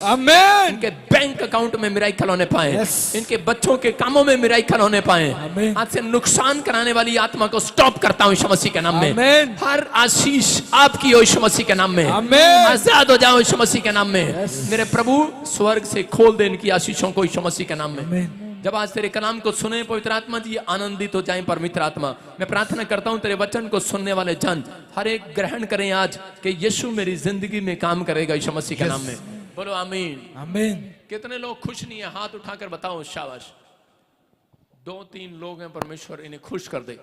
आमेन। इनके bank account में miracle होने पाए, इनके बच्चों के कामों में मिराकल होने पाए। आज से नुकसान कराने वाली आत्मा को स्टॉप करता हूं यीशु मसीह के नाम में। आमेन। हर आशीष आपकी हो यीशु मसीह के नाम में। आमेन। आजाद हो जाओ यीशु मसीह के नाम में। मेरे प्रभु स्वर्ग से खोल दे इनकी आशीषों को यीशु मसीह के नाम में। जब आज तेरे कलाम को सुने पवित्र आत्मा जी, आनंदित हो जाएं पवित्र आत्मा। मैं प्रार्थना करता हूं तेरे वचन को सुनने वाले जन हर एक ग्रहण करें आज कि यीशु मेरी जिंदगी में काम करेगा यीशु मसीह के नाम में। बोलो आमीन। आमीन। कितने लोग खुश नहीं है? हाथ उठाकर बताओ। शाबाश। 2-3 लोग हैं, परमेश्वर इन्हें खुश कर दे।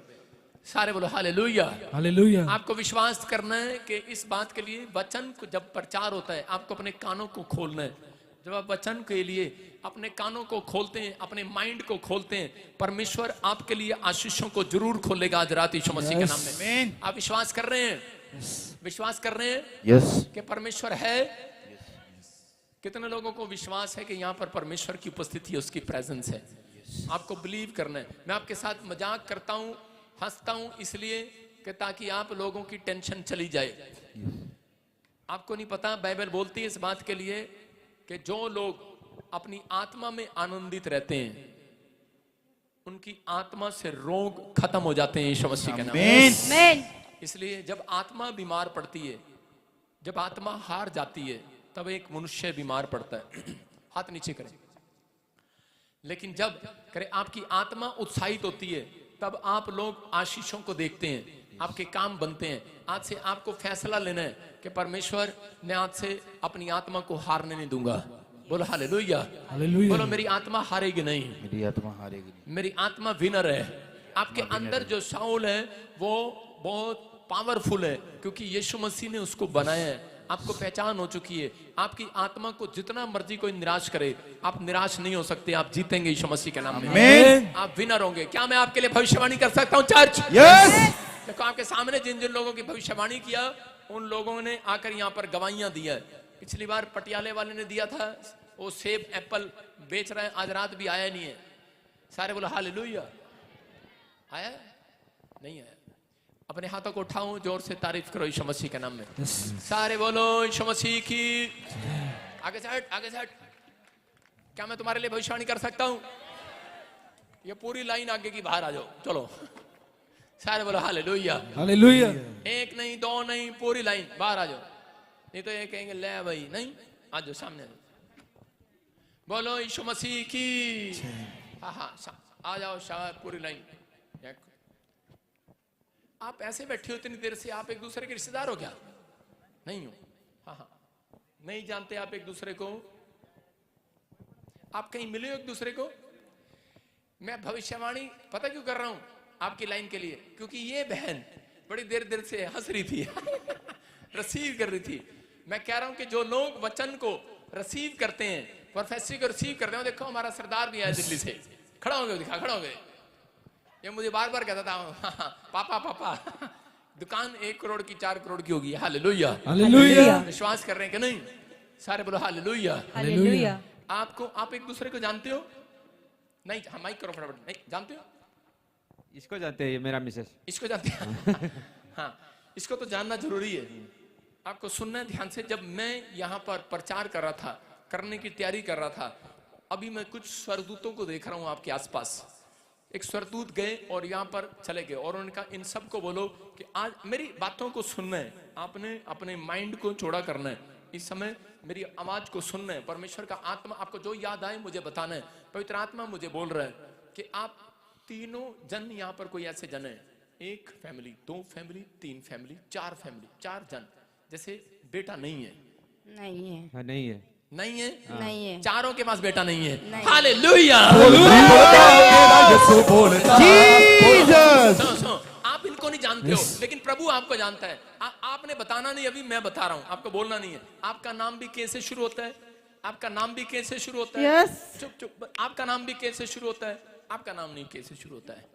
सारे बोलो हालेलुया। हालेलुया। आपको विश्वास करना है कि इस बात के लिए वचन को जब प्रचार होता है आपको अपने कानों को खोलना है। जब आप वचन के लिए अपने कानों को खोलते हैं, अपने माइंड को खोलते हैं, परमेश्वर आपके लिए आशीषों को जरूर खोलेगा आज रात यीशु मसीह के नाम में। आप विश्वास कर रहे हैं? विश्वास कर रहे हैं कि परमेश्वर है? कितने लोगों को विश्वास है कि यहाँ पर परमेश्वर की उपस्थिति है, उसकी प्रेजेंस है? आपको बिलीव करना है। मैं आपके साथ मजाक करता हूँ, हंसता हूँ इसलिए कि ताकि आप लोगों की टेंशन चली जाए। आपको नहीं पता, बाइबल बोलती है इस बात के लिए कि जो लोग अपनी आत्मा में आनंदित रहते हैं उनकी आत्मा से रोग खत्म हो जाते हैं यीशु मसीह के नाम में। इसलिए जब आत्मा बीमार पड़ती है, जब आत्मा हार जाती है, तब एक मनुष्य बीमार पड़ता है। हाथ नीचे करें। लेकिन जब करे आपकी आत्मा उत्साहित होती है, तब आप लोग आशीषों को देखते हैं, आपके काम बनते हैं। आज से आपको फैसला लेना है कि परमेश्वर मैं आज से अपनी आत्मा को हारने नहीं दूंगा। बोलो हालेलुया। हालेलुया। बोलो मेरी आत्मा हारेगी नहीं, मेरी आत्मा हारेगी नहीं, मेरी आत्मा विनर है। आपके अंदर जो शाऊल है वो बहुत पावरफुल है क्योंकि यीशु मसीह ने उसको बनाया है। आपको पहचान हो चुकी है। आपकी आत्मा को जितना मर्जी कोई निराश करे, आप निराश नहीं हो सकते। आप जीतेंगे यीशु मसीह के नाम में। आप विनर होंगे। क्या मैं आपके लिए भविष्यवाणी कर सकता हूँ चर्च? देखो आपके सामने जिन जिन लोगों की भविष्यवाणी किया उन लोगों ने आकर यहाँ पर गवाहियां दिया। पिछली बार पटियाले वाले ने दिया था, वो सेब एप्पल बेच रहा है, आज रात भी आया नहीं है। सारे बोलो हालेलुया। आया नहीं आया? अपने हाथों को उठाओ, जोर से तारीफ करो यीशु मसीह के नाम में। सारे बोलो यीशु मसीह की। आगे से हट, आगे से हट। क्या मैं तुम्हारे लिए भविष्यवाणी कर सकता हूँ? ये पूरी लाइन आगे की बाहर आ जाओ। चलो सारे बोलो हालेलुया। हालेलुया। एक नहीं, दो नहीं, पूरी लाइन बाहर आ जाओ। नहीं तो ये कहेंगे ले भाई, नहीं आ जाओ, सामने आ जाओ। बोलो यीशु मसीह की। हाँ आ जाओ, शाबाश, पूरी लाइन। आप ऐसे बैठे हो इतनी देर से, आप एक दूसरे के रिश्तेदार हो क्या? नहीं हो? हाँ, नहीं जानते आप एक दूसरे को? आप कहीं मिले हो एक दूसरे को? मैं भविष्यवाणी पता क्यों कर रहा हूं आपकी लाइन के लिए? क्योंकि ये बहन बड़ी देर से हंस रही थी रिसीव कर रही थी। मैं कह रहा हूं कि जो लोग वचन को रिसीव करते हैं, प्रोफेसी को रिसीव करते हैं, देखो हमारा सरदार भी आया दिल्ली से, खड़ा हो गया, दिखा, खड़ा हो गए। ये मुझे बार बार कहता था पापा दुकान 1 करोड़ की 4 करोड़ की होगी। हालेलुया। हालेलुया। विश्वास कर रहे हैं कि नहीं? सारे बोलो हालेलुया। हालेलुया। आप एक दूसरे को जानते हो? नहीं, हाँ माइक करो फटाफट। नहीं जानते हो? इसको जानते हैं, मेरा मिसेस। इसको जानते हैं? हाँ, इसको तो जानना जरूरी है। आपको सुनना है ध्यान से। जब मैं यहाँ पर प्रचार कर रहा था, करने की तैयारी कर रहा था, अभी मैं कुछ स्वर्गदूतों को देख रहा हूँ आपके आसपास। एक स्वर्गदूत गए और यहाँ पर चले गए और उनका इन सब को बोलो कि आज मेरी बातों को सुनना है, आपने अपने माइंड को चौड़ा करना है। इस समय मेरी आवाज को सुनना है। परमेश्वर का आत्मा आपको जो याद आए मुझे बताना है। पवित्र आत्मा मुझे बोल रहा है कि आप तीनों जन, यहाँ पर कोई ऐसे जन है, 1 फैमिली, 2 फैमिली, 3 फैमिली, 4 फैमिली, 4 जन, जैसे बेटा नहीं है। नहीं है। हाँ, नहीं है। नहीं है? नहीं है। चारों के पास बेटा नहीं है। हालेलुया। सुनो, आप इनको नहीं जानते हो लेकिन प्रभु आपको जानता है। आपने बताना नहीं, अभी मैं बता रहा हूँ, आपको बोलना नहीं है। आपका नाम भी के से शुरू होता है। आपका नाम भी के से शुरू होता है। चुप। आपका नाम भी के से शुरू होता है। आपका नाम नहीं के से शुरू होता है।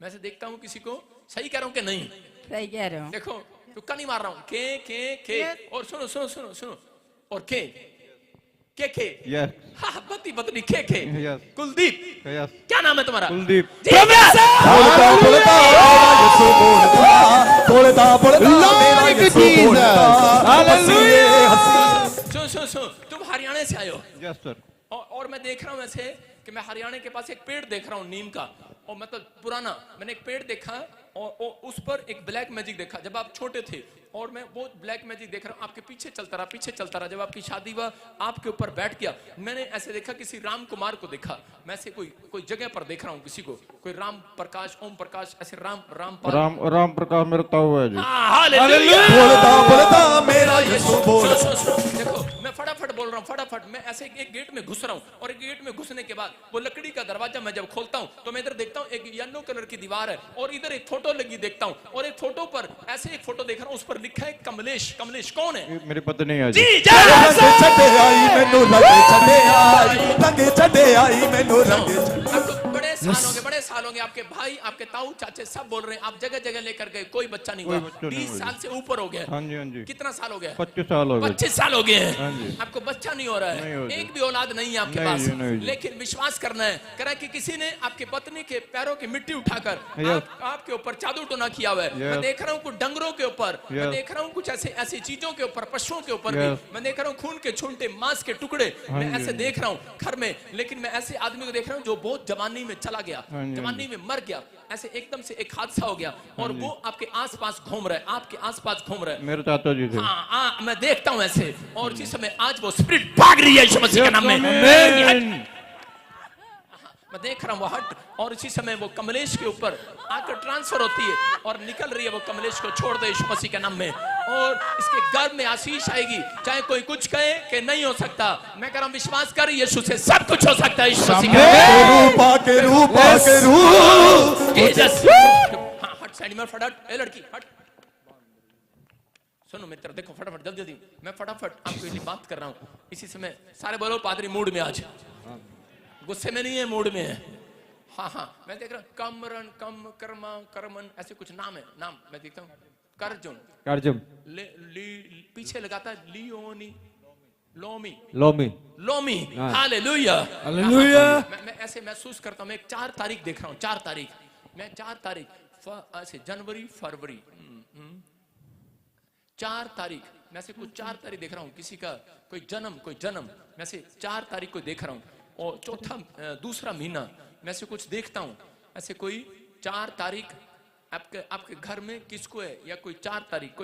मैं से देखता हूँ किसी को, सही कह रहा हूँ कि नहीं? सही कह रहे हो। देखो तुक्का नहीं मार रहा हूँ। के और सुनो और के यस। हाँ, पत्नी के यस। कुलदीप। यस। क्या नाम है तुम्हारा? कुलदीप। सुन, तुम हरियाणा से आए हो यस सर। और मैं देख रहा हूँ ऐसे कि मैं हरियाणा के पास एक पेड़ देख रहा हूँ नीम का, और मतलब पुराना मैंने एक पेड़ देखा और उस पर एक ब्लैक मैजिक देखा जब आप छोटे थे, और मैं वो ब्लैक मैजिक देख रहा हूँ आपके पीछे चलता रहा। जब आपकी शादी हुआ आपके ऊपर बैठ गया, मैंने ऐसे देखा किसी राम कुमार को देखा, मैं ऐसे कोई जगह पर देख रहा हूँ किसी को, कोई राम प्रकाश, ओम प्रकाश, ऐसे राम प्रकाश मेरा ताऊ है जी। बोलता मेरा यीशु बोल। देखो मैं फटाफट बोल रहा हूँ, फटाफट मैं ऐसे एक गेट में घुस रहा हूँ, और एक गेट में घुसने के बाद वो लकड़ी का दरवाजा मैं जब खोलता हूँ तो मैं इधर देखता हूँ एक येलो कलर की दीवार है, और इधर एक फोटो लगी देखता हूँ, और एक फोटो पर ऐसे एक फोटो देख रहा हूँ, उस पर लिखा है कमलेश। कमलेश कौन है? मेरी पत्नी है जी। जी लगे छड़े आई मैनू, लगे छड़े आई, लगे छड़े आई मैनू, लगे आपको बड़े साल हो गए आपके भाई, आपके ताऊ, चाचे सब बोल रहे हैं आप जगह जगह लेकर गए, कोई बच्चा नहीं हुआ। 20 साल से ऊपर हो गया। हाँ जी हाँ जी। कितना साल हो गया? 25 साल हो गए। 25 साल हो गए हाँ हैं, जी। आपको बच्चा नहीं हो रहा नहीं है, हो रहा। एक भी औलाद नहीं है आपके नहीं पास, जी, नहीं जी। लेकिन विश्वास करना है कह रहा है कि किसी ने आपके पत्नी के पैरों की मिट्टी उठाकर Yes. आपके ऊपर जादू टोना किया हुआ है। Yes. मैं देख रहा हूँ कुछ डंगरों के ऊपर, मैं Yes. देख रहा हूँ कुछ ऐसी चीजों के ऊपर, पशुओं के ऊपर Yes. भी मैं देख रहा हूँ, खून के छूंटे, मांस के टुकड़े हाँ मैं जी, ऐसे हाँ देख रहा हूँ घर में, लेकिन मैं ऐसे आदमी को देख रहा हूँ जो बहुत जवानी में चला गया, हाँ जी, जवानी में मर गया, ऐसे एकदम से एक हादसा हो गया, और वो आपके आसपास घूम रहा है, आपके आसपास घूम रहा है। मेरे चाचा जी थे। हाँ, मैं देखता हूं ऐसे, और इसी समय आज वो स्पिरिट भाग रही है यीशु मसीह के नाम में। मैं देख रहा हूं वो हट, और इसी समय वो कमलेश के ऊपर आकर ट्रांसफर होती है और निकल रही है, वो कमलेश को छोड़ दे यीशु मसीह के नाम में, और इसके गर्भ में आशीष आएगी, चाहे कोई कुछ कहे कि नहीं हो सकता। मैं कह रहा हूं विश्वास कर, यीशु से सब कुछ हो सकता है यीशु मसीह के नाम में। जीसस। हाँ, हट साइड में, फटाफट, ए लड़की हट, सुनो मेरी तरफ देखो, फटाफट जल्दी जल्दी, मैं फटाफट आपको ये बात कर रहा हूँ। इसी समय सारे बोलो पादरी मूड में, आज गुस्से में नहीं है, मूड में है। हाँ, मैं देख रहा हूँ कमरन, कर्मा, करमन, ऐसे कुछ नाम है, नाम मैं देखता हूँ, कर्जुन पीछे लगाता है, लियोनी, लोमी, हालेलुया, हालेलुया। मैं ऐसे महसूस करता हूँ, मैं 4 तारीख देख रहा हूँ, 4 तारीख, मैं 4 तारीख ऐसे जनवरी फरवरी 4 तारीख मैं से कुछ 4 तारीख देख रहा हूँ, किसी का कोई जन्म मैं से 4 तारीख को देख रहा हूँ, और दूसरा महीना मैं से कुछ देखता हूँ, ऐसे कोई 4 तारीख आपके घर में किसको है, या कोई 4 तारीख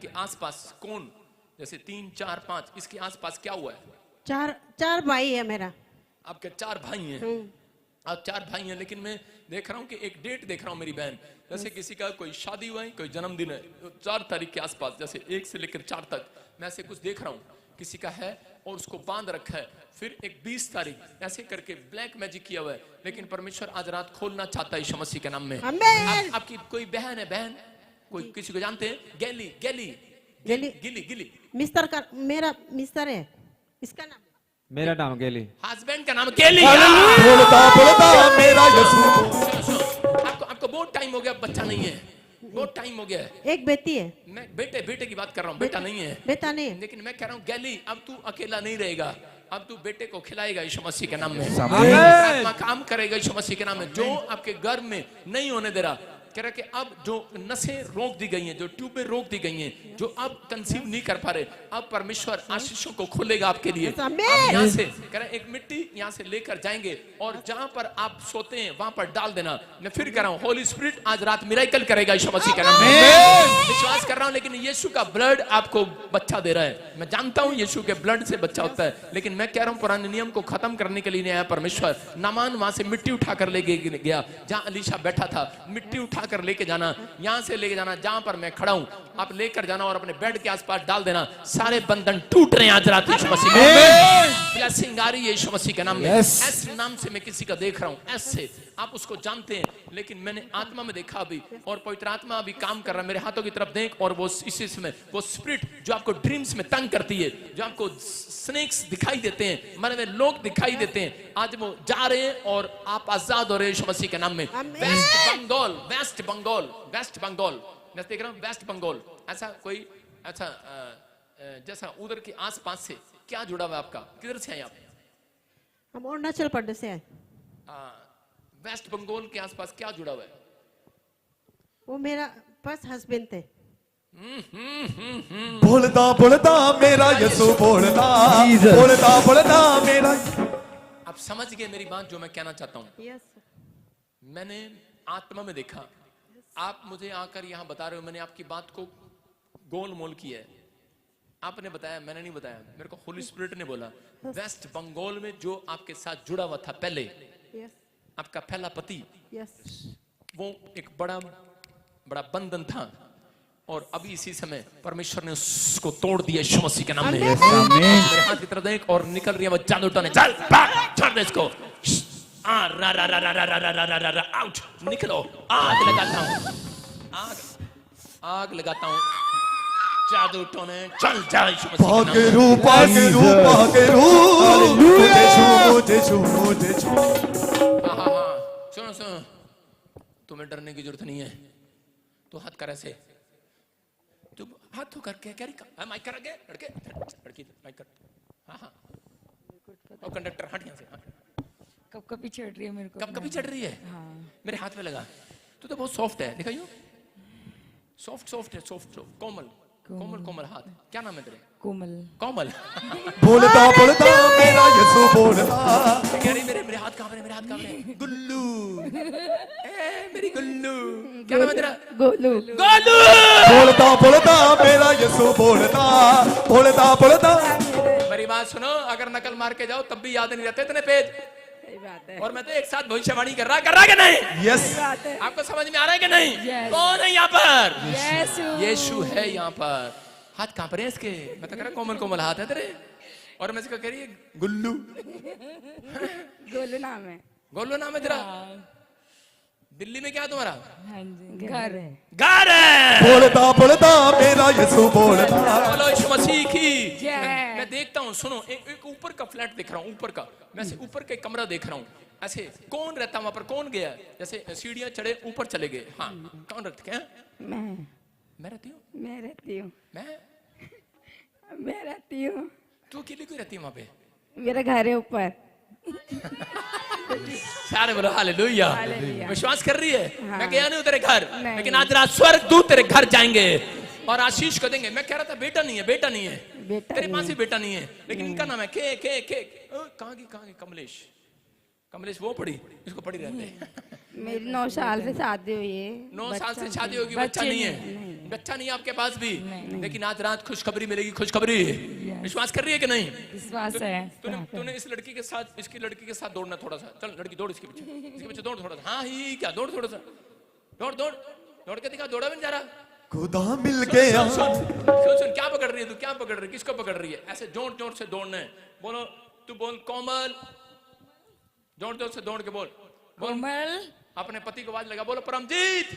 के आसपास कौन, जैसे 3, 4, 5 इसके आसपास क्या हुआ है? 4 भाई है मेरा, आपके 4 भाई हैं, आप 4 भाई हैं, लेकिन मैं देख रहा हूँ कि एक डेट देख रहा हूँ मेरी बहन, जैसे किसी का कोई शादी हुआ है, कोई जन्मदिन है, 4 तारीख के आसपास, जैसे 1 से लेकर 4 तक मैं ऐसे कुछ देख रहा हूँ, किसी का है और उसको बांध रखा है। फिर एक 20 तारीख ऐसे करके ब्लैक मैजिक किया हुआ है, लेकिन परमेश्वर आज रात खोलना चाहता है यीशु मसीह के नाम में। आपकी कोई बहन है, बहन कोई किसी को जानते हैं? गिली मिस्टर का, मेरा मिस्टर है, इसका नाम, मेरा नाम गेली। हस्बैंड का नाम गेली। बोलता मेरा यीशु। आपको बहुत टाइम हो गया, बच्चा नहीं है, बहुत टाइम हो गया है। एक बेटी है। मैं बेटे की बात कर रहा हूँ, बेटा नहीं है, बेटा नहीं है। लेकिन मैं कह रहा हूँ गैली, अब तू अकेला नहीं रहेगा, अब तू बेटे को खिलाएगा यीशु मसीह के नाम में, आत्मा काम करेगा यीशु मसीह के नाम में। जो आपके गर्भ में नहीं होने दे रहा, कह रहा कि अब जो नसें रोक दी गई हैं, जो ट्यूबें रोक दी गई हैं, जो अब कंसीव नहीं कर पा रहे, अब परमेश्वर आशीषों को खोलेगा आपके लिए। यहाँ से कह रहा एक मिट्टी यहाँ से लेकर जाएंगे, और जहां पर आप सोते हैं वहां पर डाल देना। मैं फिर कह रहा हूँ, होली स्पिरिट आज रात मिरेकल करेगा यीशु मसीह के नाम में। विश्वास कर रहा हूँ, लेकिन यीशु का ब्लड आपको बच्चा दे रहा है। मैं जानता हूँ यीशु के ब्लड से बच्चा होता है, लेकिन मैं कह रहा हूँ पुराने नियम को खत्म करने के लिए नहीं आया परमेश्वर। नामान वहां से मिट्टी उठाकर ले गया, जहां अलीशा बैठा था, मिट्टी उठाकर लेके जाना, यहां से लेके जाना जहां पर मैं खड़ा हूं, आप लेकर जाना और अपने बेड के आसपास डाल देना। सारे बंधन टूट रहे हैं आज रात यीशु मसीह में। ब्लेसिंग आ रही है यीशु मसीह के नाम में। एस नाम से मैं किसी का देख रहा हूं, एस से आप उसको जानते हैं, लेकिन मैंने आत्मा में देखा अभी, और पवित्र आत्मा अभी काम कर रहा है। मेरे हाथों की तरफ देख, और वो इसी समय वो स्पिरिट जो आपको ड्रीम्स में तंग करती है, जो आपको स्नेक्स दिखाई देते हैं, मरे हुए लोग दिखाई देते हैं, आज वो जा रहे हैं और आप आजाद हो रहे हैं यीशु मसीह के नाम में। वेस्ट बंगाल मैं देख रहा हूँ, वेस्ट बंगाल ऐसा कोई अच्छा जैसा उधर के आसपास से क्या जुड़ा हुआ है आपका? किधर से हैं आप? हम अरुणाचल प्रदेश से हैं। वेस्ट बंगाल के आसपास क्या जुड़ा हुआ है? वो मेरा फर्स्ट हस्बैंड थे। बोलता बोलता मेरा यीशु बोलता, बोलता बोलता मेरा। आप समझ गए मेरी बात जो मैं कहना चाहता हूं? यस मैंने आत्मा में देखा, आप मुझे आकर यहां बता रहे हो, मैंने आपकी बात को गोल मोल किया है। आपने बताया, मैंने नहीं बताया, मेरे को होली स्पिरिट ने बोला। वेस्ट बंगाल में जो आपके साथ जुड़ा हुआ था पहले, यस आपका पहला पति, यस वो एक बड़ा बड़ा बंधन था, और अभी इसी समय परमेश्वर ने उसको तोड़ दिया यीशु मसीह के नाम में। मेरे हाथ की तरफ देख, और निकल रही है वो जादू टोने, चल भाग, छोड़ दे इसको। रा रा रा रा रा रा रा रा रा रा आउट, निकलो। आग लगाता हूँ, आग आग लगाता हूँ, जादू टोने चल जा यीशु मसीह के नाम में। पागरू पागरू पागरू, मुझे छू मुझे छू मुझे छू। हाँ हाँ हाँ, सुनो सुनो, तुम्हें डरने की जरूरत नहीं है। तो हाथ कर ऐसे, तू हाथ तो करके क्या रही, माइक कर आगे, लड़के लड़की माइक कर। हाँ हाँ, और कंडक्टर हट यहाँ से। हाँ। कब कभी चढ़ रही है मेरे को। कब कभी चढ़ रही है? हाँ। मेरे हाथ में लगा, तू तो बहुत सॉफ्ट है, दिखाइयो। सॉफ्ट सॉफ्ट है, सॉफ्ट कोमल कोमल कोमल हाथ। क्या नाम है तेरे? कोमल। कोमल। बोलता बोलता मेरा यीशु बोलता। कह रही मेरे हाथ कांप रहे, मेरे हाथ कांप रहे। गुल्लू, ए मेरी गुल्लू। क्या नाम है तेरा? गोलू। गोलू। बोलता बोलता मेरा यीशु बोलता, बोलता बोलता। मेरी बात सुनो, अगर नकल मार के जाओ तब भी याद नहीं रहते इतने पेज। सही बात है। और मैं तो एक साथ भविष्यवाणी कर रहा कि नहीं? यस आपको समझ में आ रहा है कि नहीं? Yes. कौन है यहाँ पर? यीशु। यीशु है यहाँ पर। हाथ कांप रहे हैं इसके। मैं तो कह रहा कोमल कोमल हाथ है तेरे, और मैं इसको कह रही है गुल्लू। गोलू नाम है। गोलू नाम है तेरा? दिल्ली में क्या है तुम्हारा? हाँ जी, घर है। घर है। बोलता बोलता मेरा यीशु बोलता। बोलो यीशु मसीह की। जय। मैं देखता हूँ, सुनो, एक ऊपर का फ्लैट देख रहा हूँ, ऊपर का, मैं से ऊपर का कमरा देख रहा हूँ। ऐसे कौन रहता वहां पर, कौन गया? जैसे सीढ़ियां चढ़े ऊपर चले गए। हाँ, कौन रहते? क्या? मैं रहती हूँ। मैं रहती हूँ। मैं रहती हूँ। तू अकेली क्यों रहती है वहां पे? मेरा घर है ऊपर। सारे बोलो हालेलुया। हालेलुया। विश्वास कर रही है? हाँ। मैं गया नहीं तेरे घर, नहीं। लेकिन आज रात स्वर्ग दूत तेरे घर जाएंगे और आशीष को देंगे। मैं कह रहा था बेटा नहीं है, बेटा नहीं है, बेटा तेरे नहीं पास ही बेटा नहीं है, लेकिन इनका नाम है के कहाँ की कमलेश। कमलेश वो पढ़ी, इसको पढ़ी रहते हैं। मेरी 9 साल से शादी हुई है। 9 साल से शादी होगी, बच्चा नहीं है, बच्चा नहीं है आपके पास भी, लेकिन आज रात खुशखबरी मिलेगी, खुशखबरी। विश्वास कर रही है कि नहीं? विश्वास है। तूने इस लड़की के साथ, इसकी लड़की के साथ दौड़ना थोड़ा सा। चल लड़की दौड़ इसके पीछे दौड़ थोड़ा सा। हाँ ही क्या, दौड़ थोड़ा सा, दौड़ दौड़ दौड़ के दिखा, दौड़ा भी नहीं जा रहा। खुदा मिल गया। सुन, क्या पकड़ रही है तू? क्या पकड़ रही है? किसको पकड़ रही है? ऐसे जोर जोर से दौड़ना है। बोलो, तू बोल कोमल, जोर जोर से दौड़ के बोल। कोमल। अपने पति को आवाज लगा, बोलो परमजीत।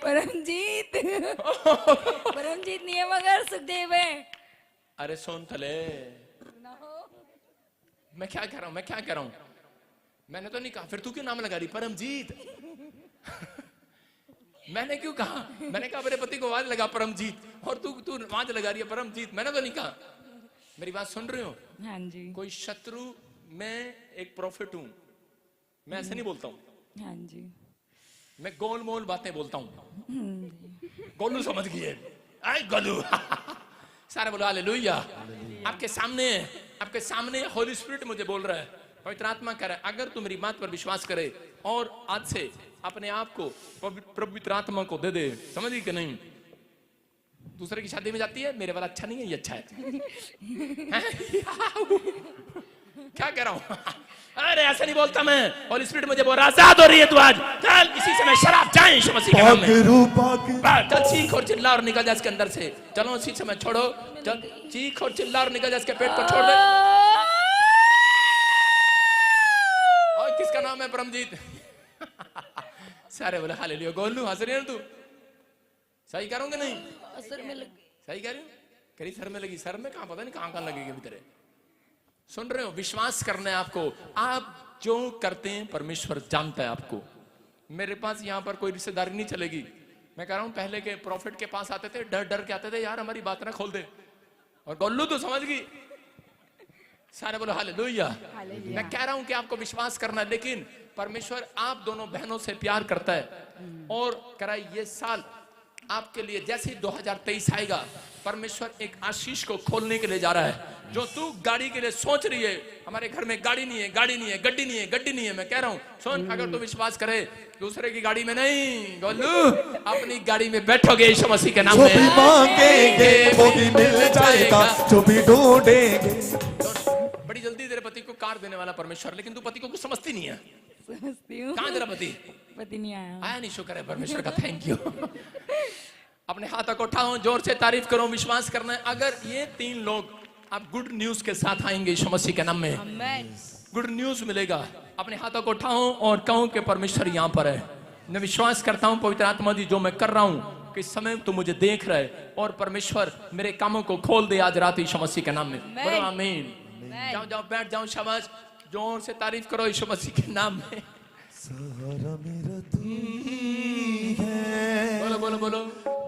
परमजीत। परमजीत नहीं है मगर सुखदेव है। अरे सुन तले, मैं क्या कह रहा हूं? मैंने तो नहीं कहा, फिर तू क्यों नाम लगा रही परमजीत? मैंने क्यों कहा? मैंने कहा मेरे पति को आवाज लगा परमजीत, और तू आवाज लगा रही है परमजीत। मैंने तो नहीं कहा। मेरी बात सुन रहे हो? हाँ जी। कोई शत्रु, मैं एक प्रॉफिट हूं, मैं ऐसे नहीं बोलता हूं। हाँ जी। मैं गोल मोल बातें बोलता हूं। गोलू समझ गए? आई गोलू। सारे बोलो हालेलुया। आपके सामने होली स्पिरिट मुझे बोल रहा है, पवित्र आत्मा कह रहा है, अगर तू मेरी बात पर विश्वास करे और आज से अपने आप को पवित्र आत्मा को दे दे, समझ गई कि नहीं? दूसरे की शादी में जाती है, मेरे वाला अच्छा नहीं है, ये अच्छा है। क्या कह रहा हूं? अरे ऐसा नहीं बोलता मैं। और स्पिरिट मुझे बोल रहा, आजाद हो रही है तू आज। चल इसी समय शराब जाए यीशु मसीह के नाम में। चल चीख और चिल्ला और निकल जा इसके अंदर से। चलो इसी समय छोड़ो, चल चीख और चिल्ला और निकल जा, इसके पेट को छोड़ दे। और किसका नाम है? परमजीत। सारे बोले हालेलुया। गोलू हंस रही है तू? सही करूंगा नहीं? सर में लग। सही कह रही हूँ? करी सर में लगी। सर में कहाँ, पता नहीं कहाँ लगेगी अभी तेरे। सुन रहे हो? विश्वास करना है आपको। आप जो करते हैं परमेश्वर जानता है आपको। मेरे पास यहाँ पर कोई रिश्तेदारी नहीं चलेगी। मैं कह रहा हूँ, पहले के प्रॉफिट के पास आते थे, डर डर के आते थे, यार हमारी बात ना खोल दे। और गोल्लू तो समझ गई। सारे बोलो हालेलुया। मैं कह रहा हूँ कि आपको विश्वास करना है, लेकिन परमेश्वर आप दोनों बहनों से प्यार करता है और कह रहा है ये साल आपके लिए जैसे ही 2023 आएगा, परमेश्वर एक आशीष को खोलने के लिए जा रहा है। जो तू गाड़ी के लिए सोच रही है, हमारे घर में गाड़ी नहीं है, गड्डी नहीं है, मैं कह रहा हूँ सुन, अगर तू विश्वास करे, दूसरे की गाड़ी में नहीं गोलू, अपनी गाड़ी में बैठोगे यीशु मसीह के नाम जो में। भी मांगेंगे वो भी मिल जाएगा, जो भी ढूंढेंगे। बड़ी जल्दी तेरे पति को कार देने वाला परमेश्वर, लेकिन तू पति को कुछ समझती नहीं है। समझती हूँ। कहाँ तेरा पति? पति नहीं आया। आया नहीं, शुक्र है परमेश्वर का, थैंक यू। अपने हाथों को उठाओ, जोर से तारीफ करो, विश्वास करना है। अगर ये 3 लोग आप गुड न्यूज के साथ आएंगे यीशु मसीह के नाम में, आमेन। गुड न्यूज मिलेगा। अपने हाथों को उठाओ और कहो कि परमेश्वर यहाँ पर है। मैं विश्वास करता हूँ पवित्र आत्मा जी, जो मैं कर रहा हूँ कि इस समय तू मुझे देख रहा है, और परमेश्वर मेरे कामों को खोल दे आज रात यीशु मसीह के नाम में। बोलो आमीन। जाओ जाओ बैठ जाओ, शाबाश, जोर से तारीफ करो यीशु मसीह के नाम में। सहारा मेरा तू ही है, बोलो बोलो बोलो,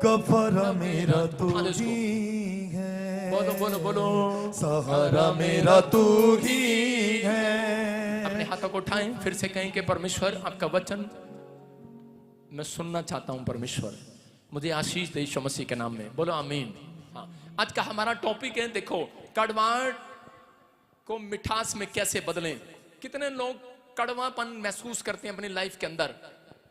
गफारा मेरा तू हाँ, जिसको। ही है, बोलो बोलो बोलो, सहारा मेरा तू ही है। अपने हाथों को उठाएं, फिर से कहें कि परमेश्वर आपका वचन मैं सुनना चाहता हूं, परमेश्वर मुझे आशीष दे यीशु मसीह के नाम में। बोलो आमीन। हाँ, आज का हमारा टॉपिक है, देखो, कड़वाहट को मिठास में कैसे बदलें। कितने लोग कड़वापन महसूस करते हैं अपनी लाइफ के अंदर।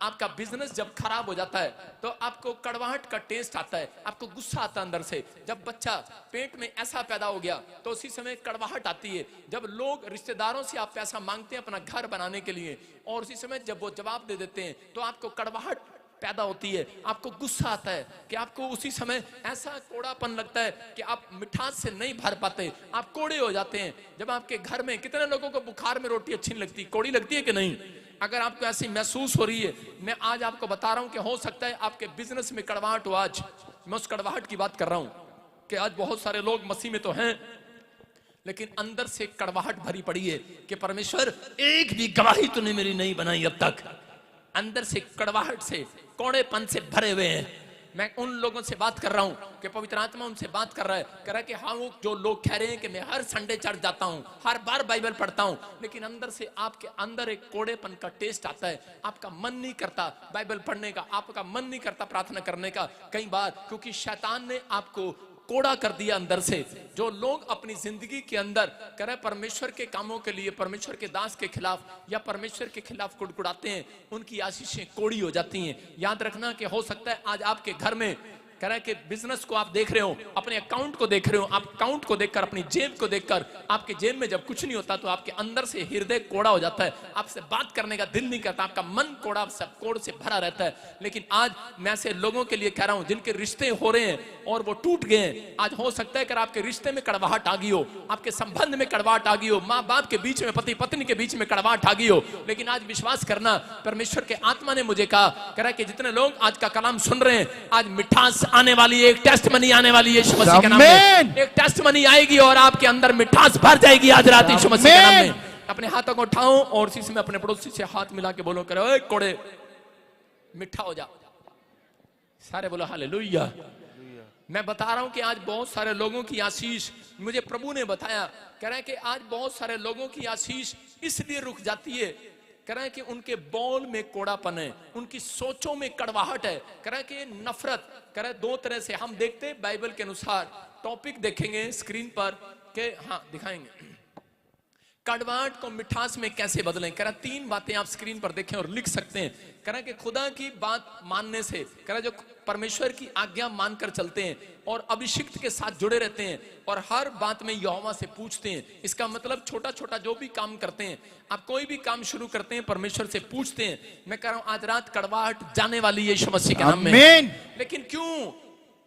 आपका बिजनेस जब खराब हो जाता है तो आपको कड़वाहट का टेस्ट आता है, आपको गुस्सा आता है अंदर से। जब बच्चा पेट में ऐसा पैदा हो गया तो उसी समय कड़वाहट आती है। जब लोग रिश्तेदारों से आप पैसा मांगते हैं अपना घर बनाने के लिए, और उसी समय जब वो जवाब दे देते हैं तो आपको कड़वाहट पैदा होती है, आपको गुस्सा आता है कि आपको उसी समय ऐसा कोड़ापन लगता है कि आप मिठास से नहीं भर पाते, आप कोड़े हो जाते हैं। जब आपके घर में, कितने लोगों को बुखार में रोटी अच्छी नहीं लगती, कोड़ी लगती है कि नहीं? अगर आपको ऐसी महसूस हो रही है, मैं आज आपको बता रहा हूं कि हो सकता है आपके बिजनेस में कड़वाहट हो। आज मैं उस कड़वाहट की बात कर रहा हूं कि आज बहुत सारे लोग मसीह में तो हैं, लेकिन अंदर से कड़वाहट भरी पड़ी है कि परमेश्वर एक भी गवाही तूने मेरी नहीं बनाई अब तक। अंदर से कड़वाहट से, कोड़ेपन से भरे हुए हैं। मैं उन लोगों से बात कर रहा हूं कि पवित्र आत्मा उनसे बात कर रहा है, कह रहा है कि हाँ, वो जो लोग कह रहे हैं कि मैं हर संडे चर्च जाता हूं, हर बार बाइबल पढ़ता हूं, लेकिन अंदर से आपके अंदर एक कोड़ेपन का टेस्ट आता है। आपका मन नहीं करता बाइबल पढ़ने का, आपका मन नहीं करता प्रार्थना करने का, कई बार क्योंकि शैतान ने आपको कोड़ा कर दिया अंदर से। जो लोग अपनी जिंदगी के अंदर कह रहे परमेश्वर के कामों के लिए, परमेश्वर के दास के खिलाफ या परमेश्वर के खिलाफ कुड़कुड़ाते हैं, उनकी आशीषें कोड़ी हो जाती हैं। याद रखना कि हो सकता है आज आपके घर में कह रहा है कि बिजनेस को आप देख रहे हो, अपने अकाउंट को देख रहे हो, आप अकाउंट को देखकर, अपनी जेब को देखकर, आपके जेब में जब कुछ नहीं होता तो आपके अंदर से हृदय कोड़ा हो जाता है, आपसे बात करने का दिल नहीं करता, आपका मन कोड़ा, सब कोड़ से भरा रहता है। लेकिन आज मैं ऐसे लोगों के लिए कह रहा हूं जिनके रिश्ते हो रहे हैं और वो टूट गए हैं। आज हो सकता है कि आपके रिश्ते में कड़वाहट आ गई हो, आपके संबंध में कड़वाहट आ गई हो, माँ बाप के बीच में, पति पत्नी के बीच में कड़वाहट आ गई हो, लेकिन आज विश्वास करना, परमेश्वर के आत्मा ने मुझे कहा, कह रहा है कि जितने लोग आज का कलाम सुन रहे हैं, आज मिठास आने वाली है, एक टेस्टमनी आने वाली है यीशु मसीह के नाम में। एक टेस्टमनी आएगी और आपके अंदर मिठास भर जाएगी आज रात यीशु मसीह के नाम में। अपने हाथों को उठाओ और इसी में अपने पड़ोसी से हाथ मिला के बोलो, करो ओए कोड़े मिठा हो जा। सारे बोलो हालेलुया। मैं बता रहा हूं कि आज बहुत सारे लोगों की आशीष, मुझे प्रभु ने बताया, कह रहा है कि आज बहुत सारे लोगों की आशीष इसलिए रुक जाती है, कह रहा है कि उनके बोल में कोड़ापन है, उनकी सोचों में कड़वाहट है, कह रहा है कि नफरत, कह रहा है दो तरह से हम देखते हैं बाइबल के अनुसार। टॉपिक देखेंगे स्क्रीन पर के, हाँ दिखाएंगे, कड़वाहट को मिठास में कैसे बदलें। कह रहा 3 बातें आप स्क्रीन पर देखें और लिख सकते हैं। कह रहा कि खुदा की बात मानने से, कह रहा जो परमेश्वर की आज्ञा मानकर चलते हैं और अभिषिक्त के साथ जुड़े रहते हैं और हर बात में यहोवा से पूछते हैं। इसका मतलब छोटा छोटा जो भी काम करते हैं, आप कोई भी काम शुरू करते हैं परमेश्वर से पूछते हैं। मैं कह रहा हूं आज रात कड़वाहट जाने वाली है यीशु मसीह के नाम में। लेकिन क्यों?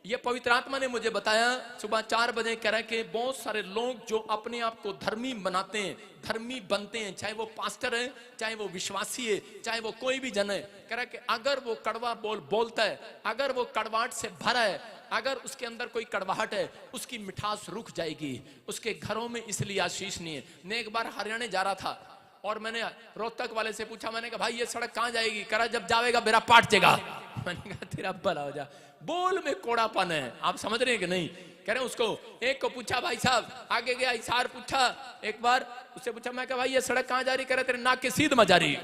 ये पवित्र आत्मा ने मुझे बताया सुबह 4 बजे, कह रहा है कि बहुत सारे लोग जो अपने आप को धर्मी बनाते हैं, धर्मी बनते हैं, चाहे वो पास्टर है, चाहे वो विश्वासी है, चाहे वो कोई भी जन है, कह रहा है कि अगर वो कड़वा बोलता है, अगर वो कड़वाहट से भरा है, अगर उसके अंदर कोई कड़वाहट है, उसकी मिठास रुक जाएगी, उसके घरों में इसलिए आशीष नहीं है। मैं एक बार हरियाणा जा रहा था और मैंने रोहतक वाले से पूछा, मैंने कहा भाई ये सड़क कहाँ जाएगी? कह रहा जब जाएगा मेरा पाट जाएगा। मैंने कहा तेरा भला हो जा, बोल में कोड़ापन है। आप समझ रहे हैं कि नहीं? कह रहे उसको, एक को पूछा भाई साहब, आगे गया इशार पूछा, एक बार उससे पूछा, मैं कहा भाई ये सड़क कहाँ जा रही? कह रहे तेरे नाक के सीध में जा रही।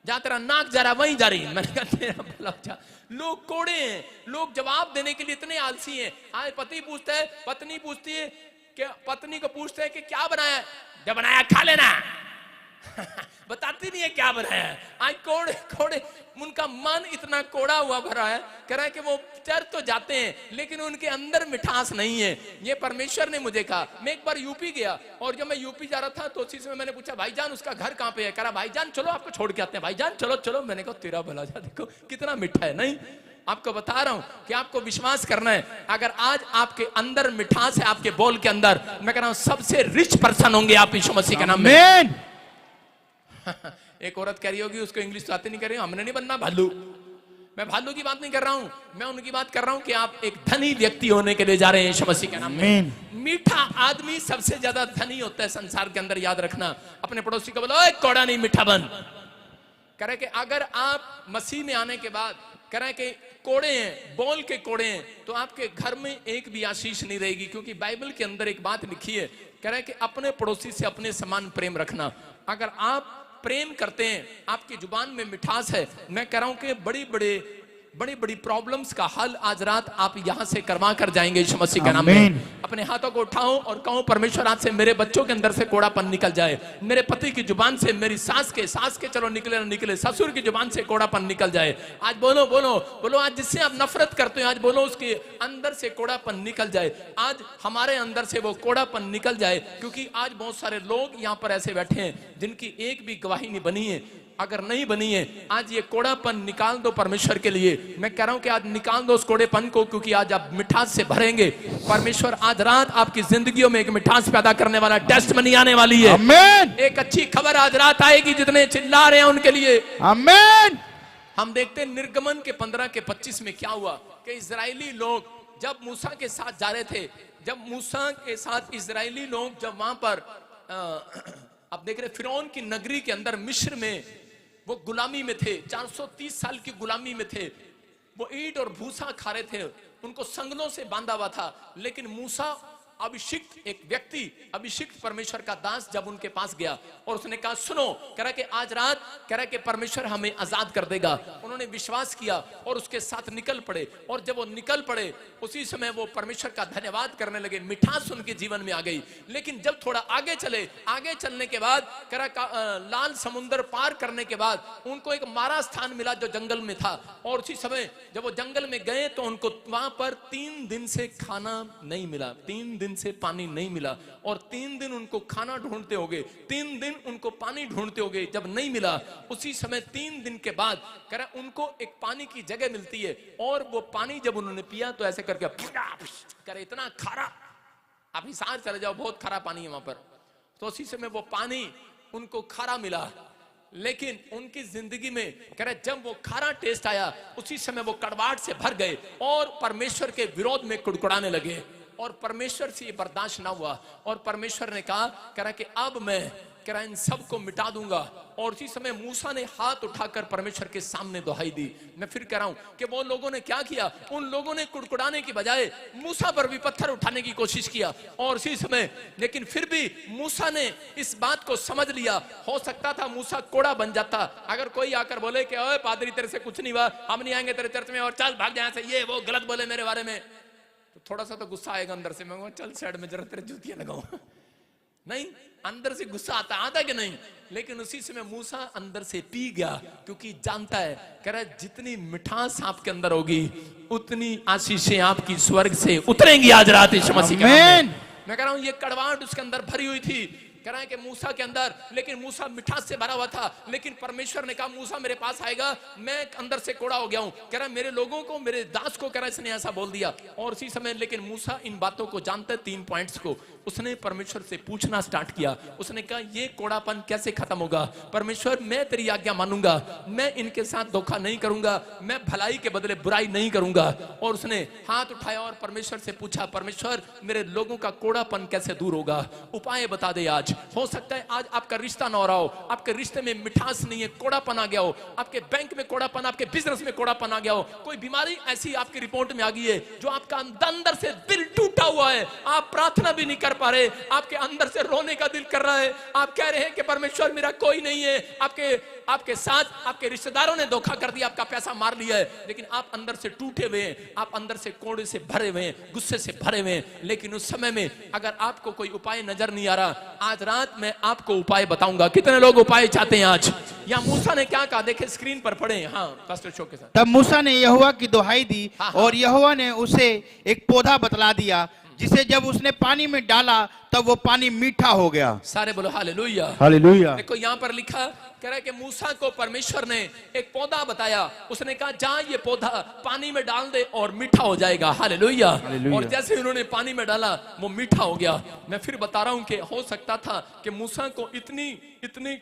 जहां तेरा नाक जा रहा वहीं जा रही। मैंने कहा तेरा भला हो जा। लोग कोड़े हैं, लोग जवाब देने के लिए इतने आलसी हैं। आज पति पूछता है, पत्नी पूछती है कि पत्नी को पूछते हैं कि क्या बनाया, जब बनाया खा लेना बताती नहीं है क्या बनाया है। आज कोड़े कोड़े, उनका मन इतना कोड़ा हुआ भरा है, कह रहा है कि वो चर तो जाते हैं लेकिन उनके अंदर मिठास नहीं है। ये परमेश्वर ने मुझे कहा। मैं एक बार यूपी गया और जब मैं यूपी जा रहा था तो उसी समय मैंने पूछा भाईजान उसका घर कहाँ पे है। कह रहा भाईजान चलो आपको छोड़ के आते हैं, भाईजान चलो चलो। मैंने कहा तेरा भला जा, देखो कितना मीठा है। नहीं, आपको बता रहा हूं कि आपको विश्वास करना है। अगर आज आपके अंदर मिठास है, आपके बोल के अंदर, मैं कह रहा हूं सबसे रिच पर्सन होंगे आप यीशु मसीह के नाम में। एक औरत कह रही होगी उसको इंग्लिश तो आती नहीं, कर रही हूं हमने नहीं बनना भालू। मैं भालू की बात नहीं कर रहा हूं, मैं उनकी बात कर रहा हूं कि आप एक धनी व्यक्ति होने के लिए जा रहे हैं यीशु मसीह के नाम में। मीठा आदमी सबसे ज्यादा धनी होता है संसार के अंदर, याद रखना। अपने पड़ोसी को बोलो कोड़ा नहीं मीठा बन। कह रहे कि अगर आप मसीह में आने के बाद कह रहे कि कोड़े हैं, बोल के कोड़े हैं, तो आपके घर में एक भी आशीष नहीं रहेगी। क्योंकि बाइबल के अंदर एक बात लिखी है, कह रहे कि अपने पड़ोसी से अपने समान प्रेम रखना। अगर आप प्रेम करते हैं, आपकी जुबान में मिठास है, मैं कह रहा हूं कि बड़ी बड़ी प्रॉब्लम्स का हल आज रात आप यहां से करवा कर जाएंगे यीशु मसीह के नाम में। अपने हाथों को उठाओ और कहो परमेश्वर आज से मेरे बच्चों के अंदर से कोड़ापन निकल जाए, मेरे पति की जुबान से, मेरी सास के चलो निकले ना निकले, ससुर की जुबान से कोड़ापन निकल जाए। आज बोलो बोलो बोलो, आज जिससे आप नफरत करते हो आज बोलो उसके अंदर से कोड़ापन निकल जाए। आज हमारे अंदर से वो कोड़ापन निकल जाए। क्योंकि आज बहुत सारे लोग यहाँ पर ऐसे बैठे हैं जिनकी एक भी गवाही नहीं बनी है। अगर नहीं बनी है, आज ये कोड़ापन निकाल दो परमेश्वर के लिए। मैं कह रहा हूं कि आज निकाल दो उस कोड़ेपन को, क्योंकि आज आप मिठास से भरेंगे। परमेश्वर आज रात आपकी जिंदगियों में एक मिठास पैदा करने वाला टेस्टमनी आने वाली है। आमीन। एक अच्छी खबर आज रात आएगी, जितने चिल्ला रहे हैं उनके लिए। आमीन। हम देखते हैं निर्गमन के 15 के 25 में क्या हुआ कि इजरायली लोग जब मूसा के साथ जा रहे थे, जब मूसा के साथ इजरायली लोग जब वहां पर आप देख रहे फिरौन की नगरी के अंदर मिस्र में वो गुलामी में थे, 430 साल की गुलामी में थे। वो ईंट और भूसा खा रहे थे, उनको संगलों से बांधा हुआ था। लेकिन मूसा अभिषिक्त एक व्यक्ति, अभिषिक्त परमेश्वर का दास जब उनके पास गया और उसने कहा सुनो, कह रहा कि आज रात कह रहा कि परमेश्वर हमें आजाद कर देगा। उन्होंने विश्वास किया और उसके साथ निकल पड़े। और जब वो निकल पड़े उसी समय वो परमेश्वर का धन्यवाद करने लगे, मिठास उनके जीवन में आ गई। लेकिन जब थोड़ा आगे चले, आगे चलने के बाद कह रहा लाल समुद्र पार करने के बाद उनको एक मारा स्थान मिला जो जंगल में था। और उसी समय जब वो जंगल में गए तो उनको वहां पर 3 दिन से खाना नहीं मिला, 3 दिन से पानी नहीं मिला। और 3 दिन उनको खाना ढूंढते होंगे, 3 दिन उनको पानी ढूंढते होंगे। जब नहीं मिला उसी समय 3 दिन के बाद कह रहा उनको एक पानी की जगह मिलती है। और वो पानी जब उन्होंने पिया तो ऐसे करके करे इतना खारा, आप हिसार चले जाओ बहुत खारा पानी है वहां पर। तो उसी समय वो पानी उनको खारा मिला। लेकिन उनकी जिंदगी में कह रहे जब वो खारा टेस्ट आया उसी समय वो कड़वाहट से भर गए और परमेश्वर के विरोध में कुड़कुड़ाने लगे। और परमेश्वर से ये बर्दाश्त ना हुआ और परमेश्वर ने कहा, कह रहा कि अब मैं कह रहा इन सबको मिटा दूंगा। और उसी समय मूसा ने हाथ उठाकर परमेश्वर के सामने दुहाई दी। मैं फिर कह रहा हूं कि वो लोगों ने क्या किया, उन लोगों ने कुड़कुड़ाने की बजाय मूसा पर भी पत्थर उठाने की कोशिश किया। और उसी समय लेकिन फिर भी मूसा ने इस बात को समझ लिया। हो सकता था मूसा कोड़ा बन जाता। अगर कोई आकर बोले कि ओए पादरी तेरे से कुछ नहीं हुआ, हम नहीं आएंगे तेरे चर्च में और चल भाग जाए से, ये वो गलत बोले मेरे बारे में, तो थोड़ा सा तो गुस्सा आएगा अंदर से। मैं कहूँ चल साइड में जरा तेरे जूतियां लगाऊं। नहीं, अंदर से गुस्सा आता कि नहीं। लेकिन उसी समय मूसा अंदर से पी गया, क्योंकि जानता है कह रहा है जितनी मिठास आपके अंदर होगी उतनी आशीषें आपकी स्वर्ग से उतरेंगी आज रात यीशु मसीह के नाम में। मैं कह रहा हूं ये कड़वाहट उसके अंदर भरी हुई थी, कह रहा है कि मूसा के अंदर, लेकिन मूसा मिठास से भरा हुआ था। लेकिन परमेश्वर ने कहा मूसा मेरे पास आएगा, मैं अंदर से कोड़ा हो गया हूं। कह रहा है मेरे लोगों को, मेरे दास को, कह रहा है इसने ऐसा बोल दिया। और उसी समय लेकिन मूसा इन बातों को जानते, 3 पॉइंट्स को उसने परमेश्वर से पूछना स्टार्ट किया। उसने कहा ये कोड़ापन कैसे खत्म होगा? परमेश्वर मैं तेरी आज्ञा मानूंगा, मैं इनके साथ धोखा नहीं करूंगा, मैं भलाई के बदले बुराई नहीं करूंगा। और उसने हाथ उठाया और परमेश्वर से पूछा, परमेश्वर मेरे लोगों का कोड़ापन कैसे दूर होगा? उपाय बता दे आज। हो सकता है आज आपका रिश्ता ना हो रहा हो, आपके रिश्ते में मिठास नहीं है, कोड़ापन आ गया हो, आपके बैंक में कोड़ापन, आपके बिजनेस में कोड़ापन आ गया हो, कोई बीमारी ऐसी आपकी रिपोर्ट में आ गई है जो आपका अंदर से दिल टूटा हुआ है, आप प्रार्थना भी नहीं कर पा रहे, आपके अंदर से रोने का दिल कर रहा है, आप कह रहे हैं कि परमेश्वर मेरा कोई नहीं है, आपके साथ आपके रिश्तेदारों ने धोखा कर दिया, आपका पैसा मार लिया है, लेकिन आप अंदर से टूटे हुए हैं, आप अंदर से कोड़े से भरे हुए हैं, गुस्से से भरे हुए हैं। लेकिन उस समय में अगर आपको कोई उपाय नजर नहीं आ रहा, आज रात मैं आपको उपाय बताऊंगा। कितने लोग उपाय चाहते हैं आज? या मूसा ने क्या कहा, देखे स्क्रीन पर पढ़े। हाँ पास्टर शो के साथ। तब मूसा ने यहोवा की दुहाई दी हाँ। और यहोवा ने उसे एक पौधा बतला दिया, जिसे जब उसने पानी में डाला तब वो पानी मीठा हो गया। सारे बोलो हालेलुया। हालेलुया। देखो यहाँ पर लिखा कह रहा है कि मूसा को परमेश्वर ने एक पौधा बताया, उसने कहा जा ये पौधा पानी में डाल दे और मीठा हो जाएगा। हालेलुया। और जैसे उन्होंने पानी में डाला वो मीठा हो गया। मैं फिर बता रहा हूं कि हो सकता था कि मूसा को इतनी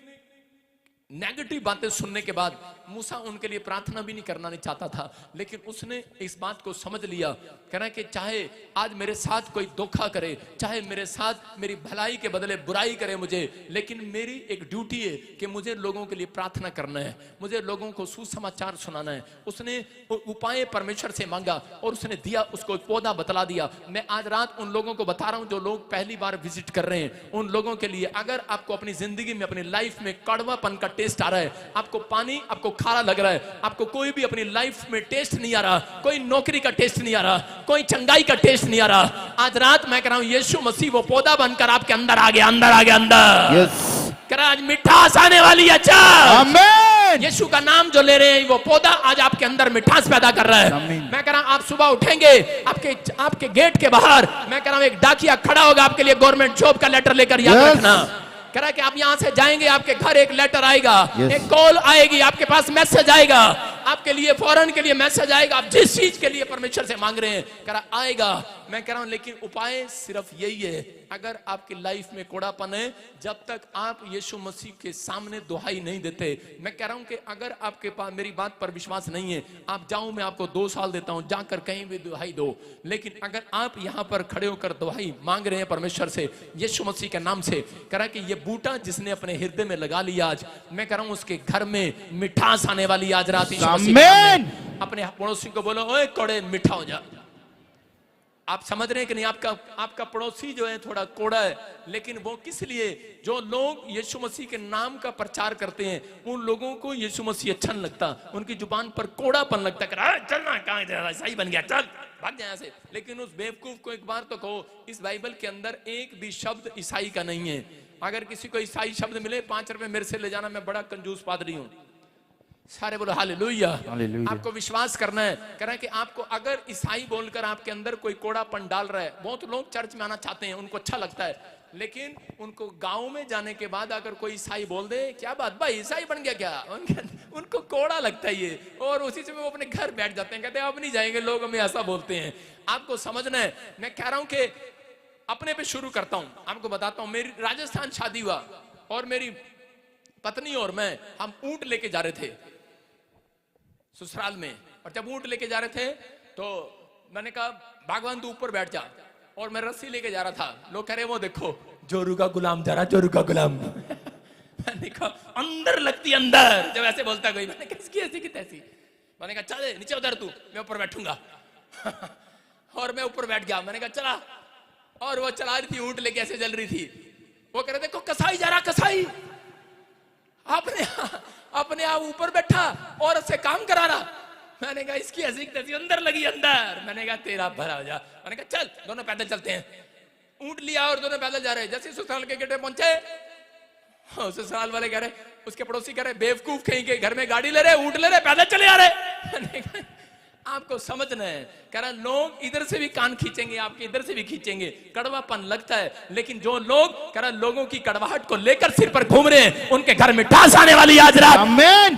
नेगेटिव बातें सुनने के बाद मूसा उनके लिए प्रार्थना भी नहीं करना नहीं चाहता था, लेकिन उसने इस बात को समझ लिया, कह रहा है कि चाहे आज मेरे साथ कोई धोखा करे, चाहे मेरे साथ मेरी भलाई के बदले बुराई करे मुझे, लेकिन मेरी एक ड्यूटी है कि मुझे लोगों के लिए प्रार्थना करना है, मुझे लोगों को सुसमाचार सुनाना है। उसने उपाय परमेश्वर से मांगा और उसने दिया, उसको पौधा बतला दिया। मैं आज रात उन लोगों को बता रहा हूं जो लोग पहली बार विजिट कर रहे हैं, उन लोगों के लिए अगर आपको अपनी जिंदगी में अपनी लाइफ में कड़वापन का टेस्ट आ रहा है, आपको पानी आपको खारा लग रहा है, आपको कोई भी अपनी लाइफ में टेस्ट नहीं आ रहा, कोई नौकरी का टेस्ट नहीं आ रहा, कोई चंगाई का टेस्ट नहीं आ रहा, आज रात मैं कह रहा हूं यीशु मसीह वो पौधा बनकर आपके अंदर आ गया, अंदर कह रहा आज मिठास आने वाली है। अच्छा आमीन। यीशु का नाम जो ले रहे हैं वो पौधा आज आपके अंदर मिठास पैदा कर रहा है। मैं कह रहा हूं आप सुबह उठेंगे, आपके गेट के बाहर मैं कह रहा हूं एक डाकिया खड़ा होगा आपके लिए गवर्नमेंट जॉब का लेटर लेकर। याद रखना, कह रहा है कि आप यहां से जाएंगे, आपके घर एक लेटर आएगा, एक कॉल आएगी, आपके पास मैसेज आएगा, आपके लिए फौरन के लिए मैसेज आएगा, आप जिस चीज के लिए परमेश्वर से मांग रहे हैं कह रहा आएगा। मैं कह रहा हूं लेकिन उपाय सिर्फ यही है, अगर आपकी लाइफ में कोड़ापन है, जब तक आप यीशु मसीह के सामने दुहाई नहीं देते, मैं कह रहा हूं कि अगर आपके पास मेरी बात पर विश्वास नहीं है, आप जाओ मैं आपको 2 साल देता हूं, जाकर कहीं भी दुहाई दो, लेकिन अगर आप यहां पर खड़े होकर दुहाई मांग रहे हैं परमेश्वर से यीशु मसीह के नाम से, कह रहा है कि ये बूटा जिसने अपने हृदय में लगा लिया आज, मैं कह रहा हूं उसके घर में मिठास आने वाली आज रात। आमीन। अपने पड़ोसी को बोलो ओए कोड़े मीठा हो जा। आप समझ रहे हैं कि नहीं, आपका पड़ोसी जो है थोड़ा कोड़ा है, लेकिन वो किस लिए, जो लोग यीशु मसीह के नाम का प्रचार करते हैं उन लोगों को यीशु मसीह अच्छा नहीं लगता, उनकी जुबान पर कोड़ापन लगता है, चलना कहां ईसाई बन गया, चल भाग जाए से। लेकिन उस बेवकूफ को एक बार तो कहो, इस बाइबल के अंदर एक भी शब्द ईसाई का नहीं है। अगर किसी को ईसाई शब्द मिले 5 रुपए मेरे से ले जाना, मैं बड़ा कंजूस पादरी हूं। सारे बोलो हालेलुया। आपको विश्वास करना है, कह रहा है कि आपको अगर ईसाई बोलकर आपके अंदर कोई कोड़ापन डाल रहा है, बहुत लोग चर्च में आना चाहते हैं, उनको अच्छा लगता है, लेकिन उनको गांव में जाने के बाद अगर कोई ईसाई बोल दे क्या बात भाई ईसाई बन गया क्या, उनको कोड़ा लगता है ये, और उसी से वो अपने घर बैठ जाते हैं, कहते हैं अब नहीं जाएंगे, लोग हमें ऐसा बोलते हैं। आपको समझना है, मैं कह रहा हूं कि अपने पे शुरू करता हूं, आपको बताता हूं। मेरी राजस्थान शादी हुआ और मेरी पत्नी और मैं, हम ऊंट लेके जा रहे थे ससुराल में, और जब ऊंट लेके जा रहे थे तो मैंने कहा भगवान तू ऊपर बैठ जा, और मैं रस्सी लेके जा रहा था, लोग कह रहे वो देखो जोरू का गुलाम जा रहा, जोरू का गुलाम। मैंने कहा अंदर लगती अंदर, जब ऐसे बोलता कोई, मैंने कहा इसकी ऐसी की तैसी, मैंने कहा चल नीचे उधर तू, मैं ऊपर बैठूंगा। और मैं ऊपर बैठ गया, मैंने कहा चला, और वो चला रही थी ऊंट लेके, ऐसे चल रही थी, वो कह रहे देखो कसाई जा रहा, कसाई अपने आप ऊपर बैठा और उससे काम करा रहा। मैंने कहा इसकी हंसी तैसी अंदर लगी अंदर, मैंने कहा तेरा भला हो जा। मैंने कहा चल दोनों पैदल चलते हैं, ऊंट लिया और दोनों पैदल जा रहे हैं। जैसे ससुराल के गेट पे पहुंचे, ससुराल वाले कह रहे, उसके पड़ोसी कह रहे बेवकूफ कहीं के, घर में गाड़ी ले रहे, ऊंट ले रहे, पैदल चले आ रहे। मैंने कहा आपको समझना है, कह रहा लोग इधर से भी कान खींचेंगे, आपके इधर से भी खींचेंगे, कड़वापन लगता है, लेकिन जो लोग कह रहा लोगों की कड़वाहट को लेकर सिर पर घूम रहे हैं, उनके घर में मिठास आने वाली आज रात। आमीन।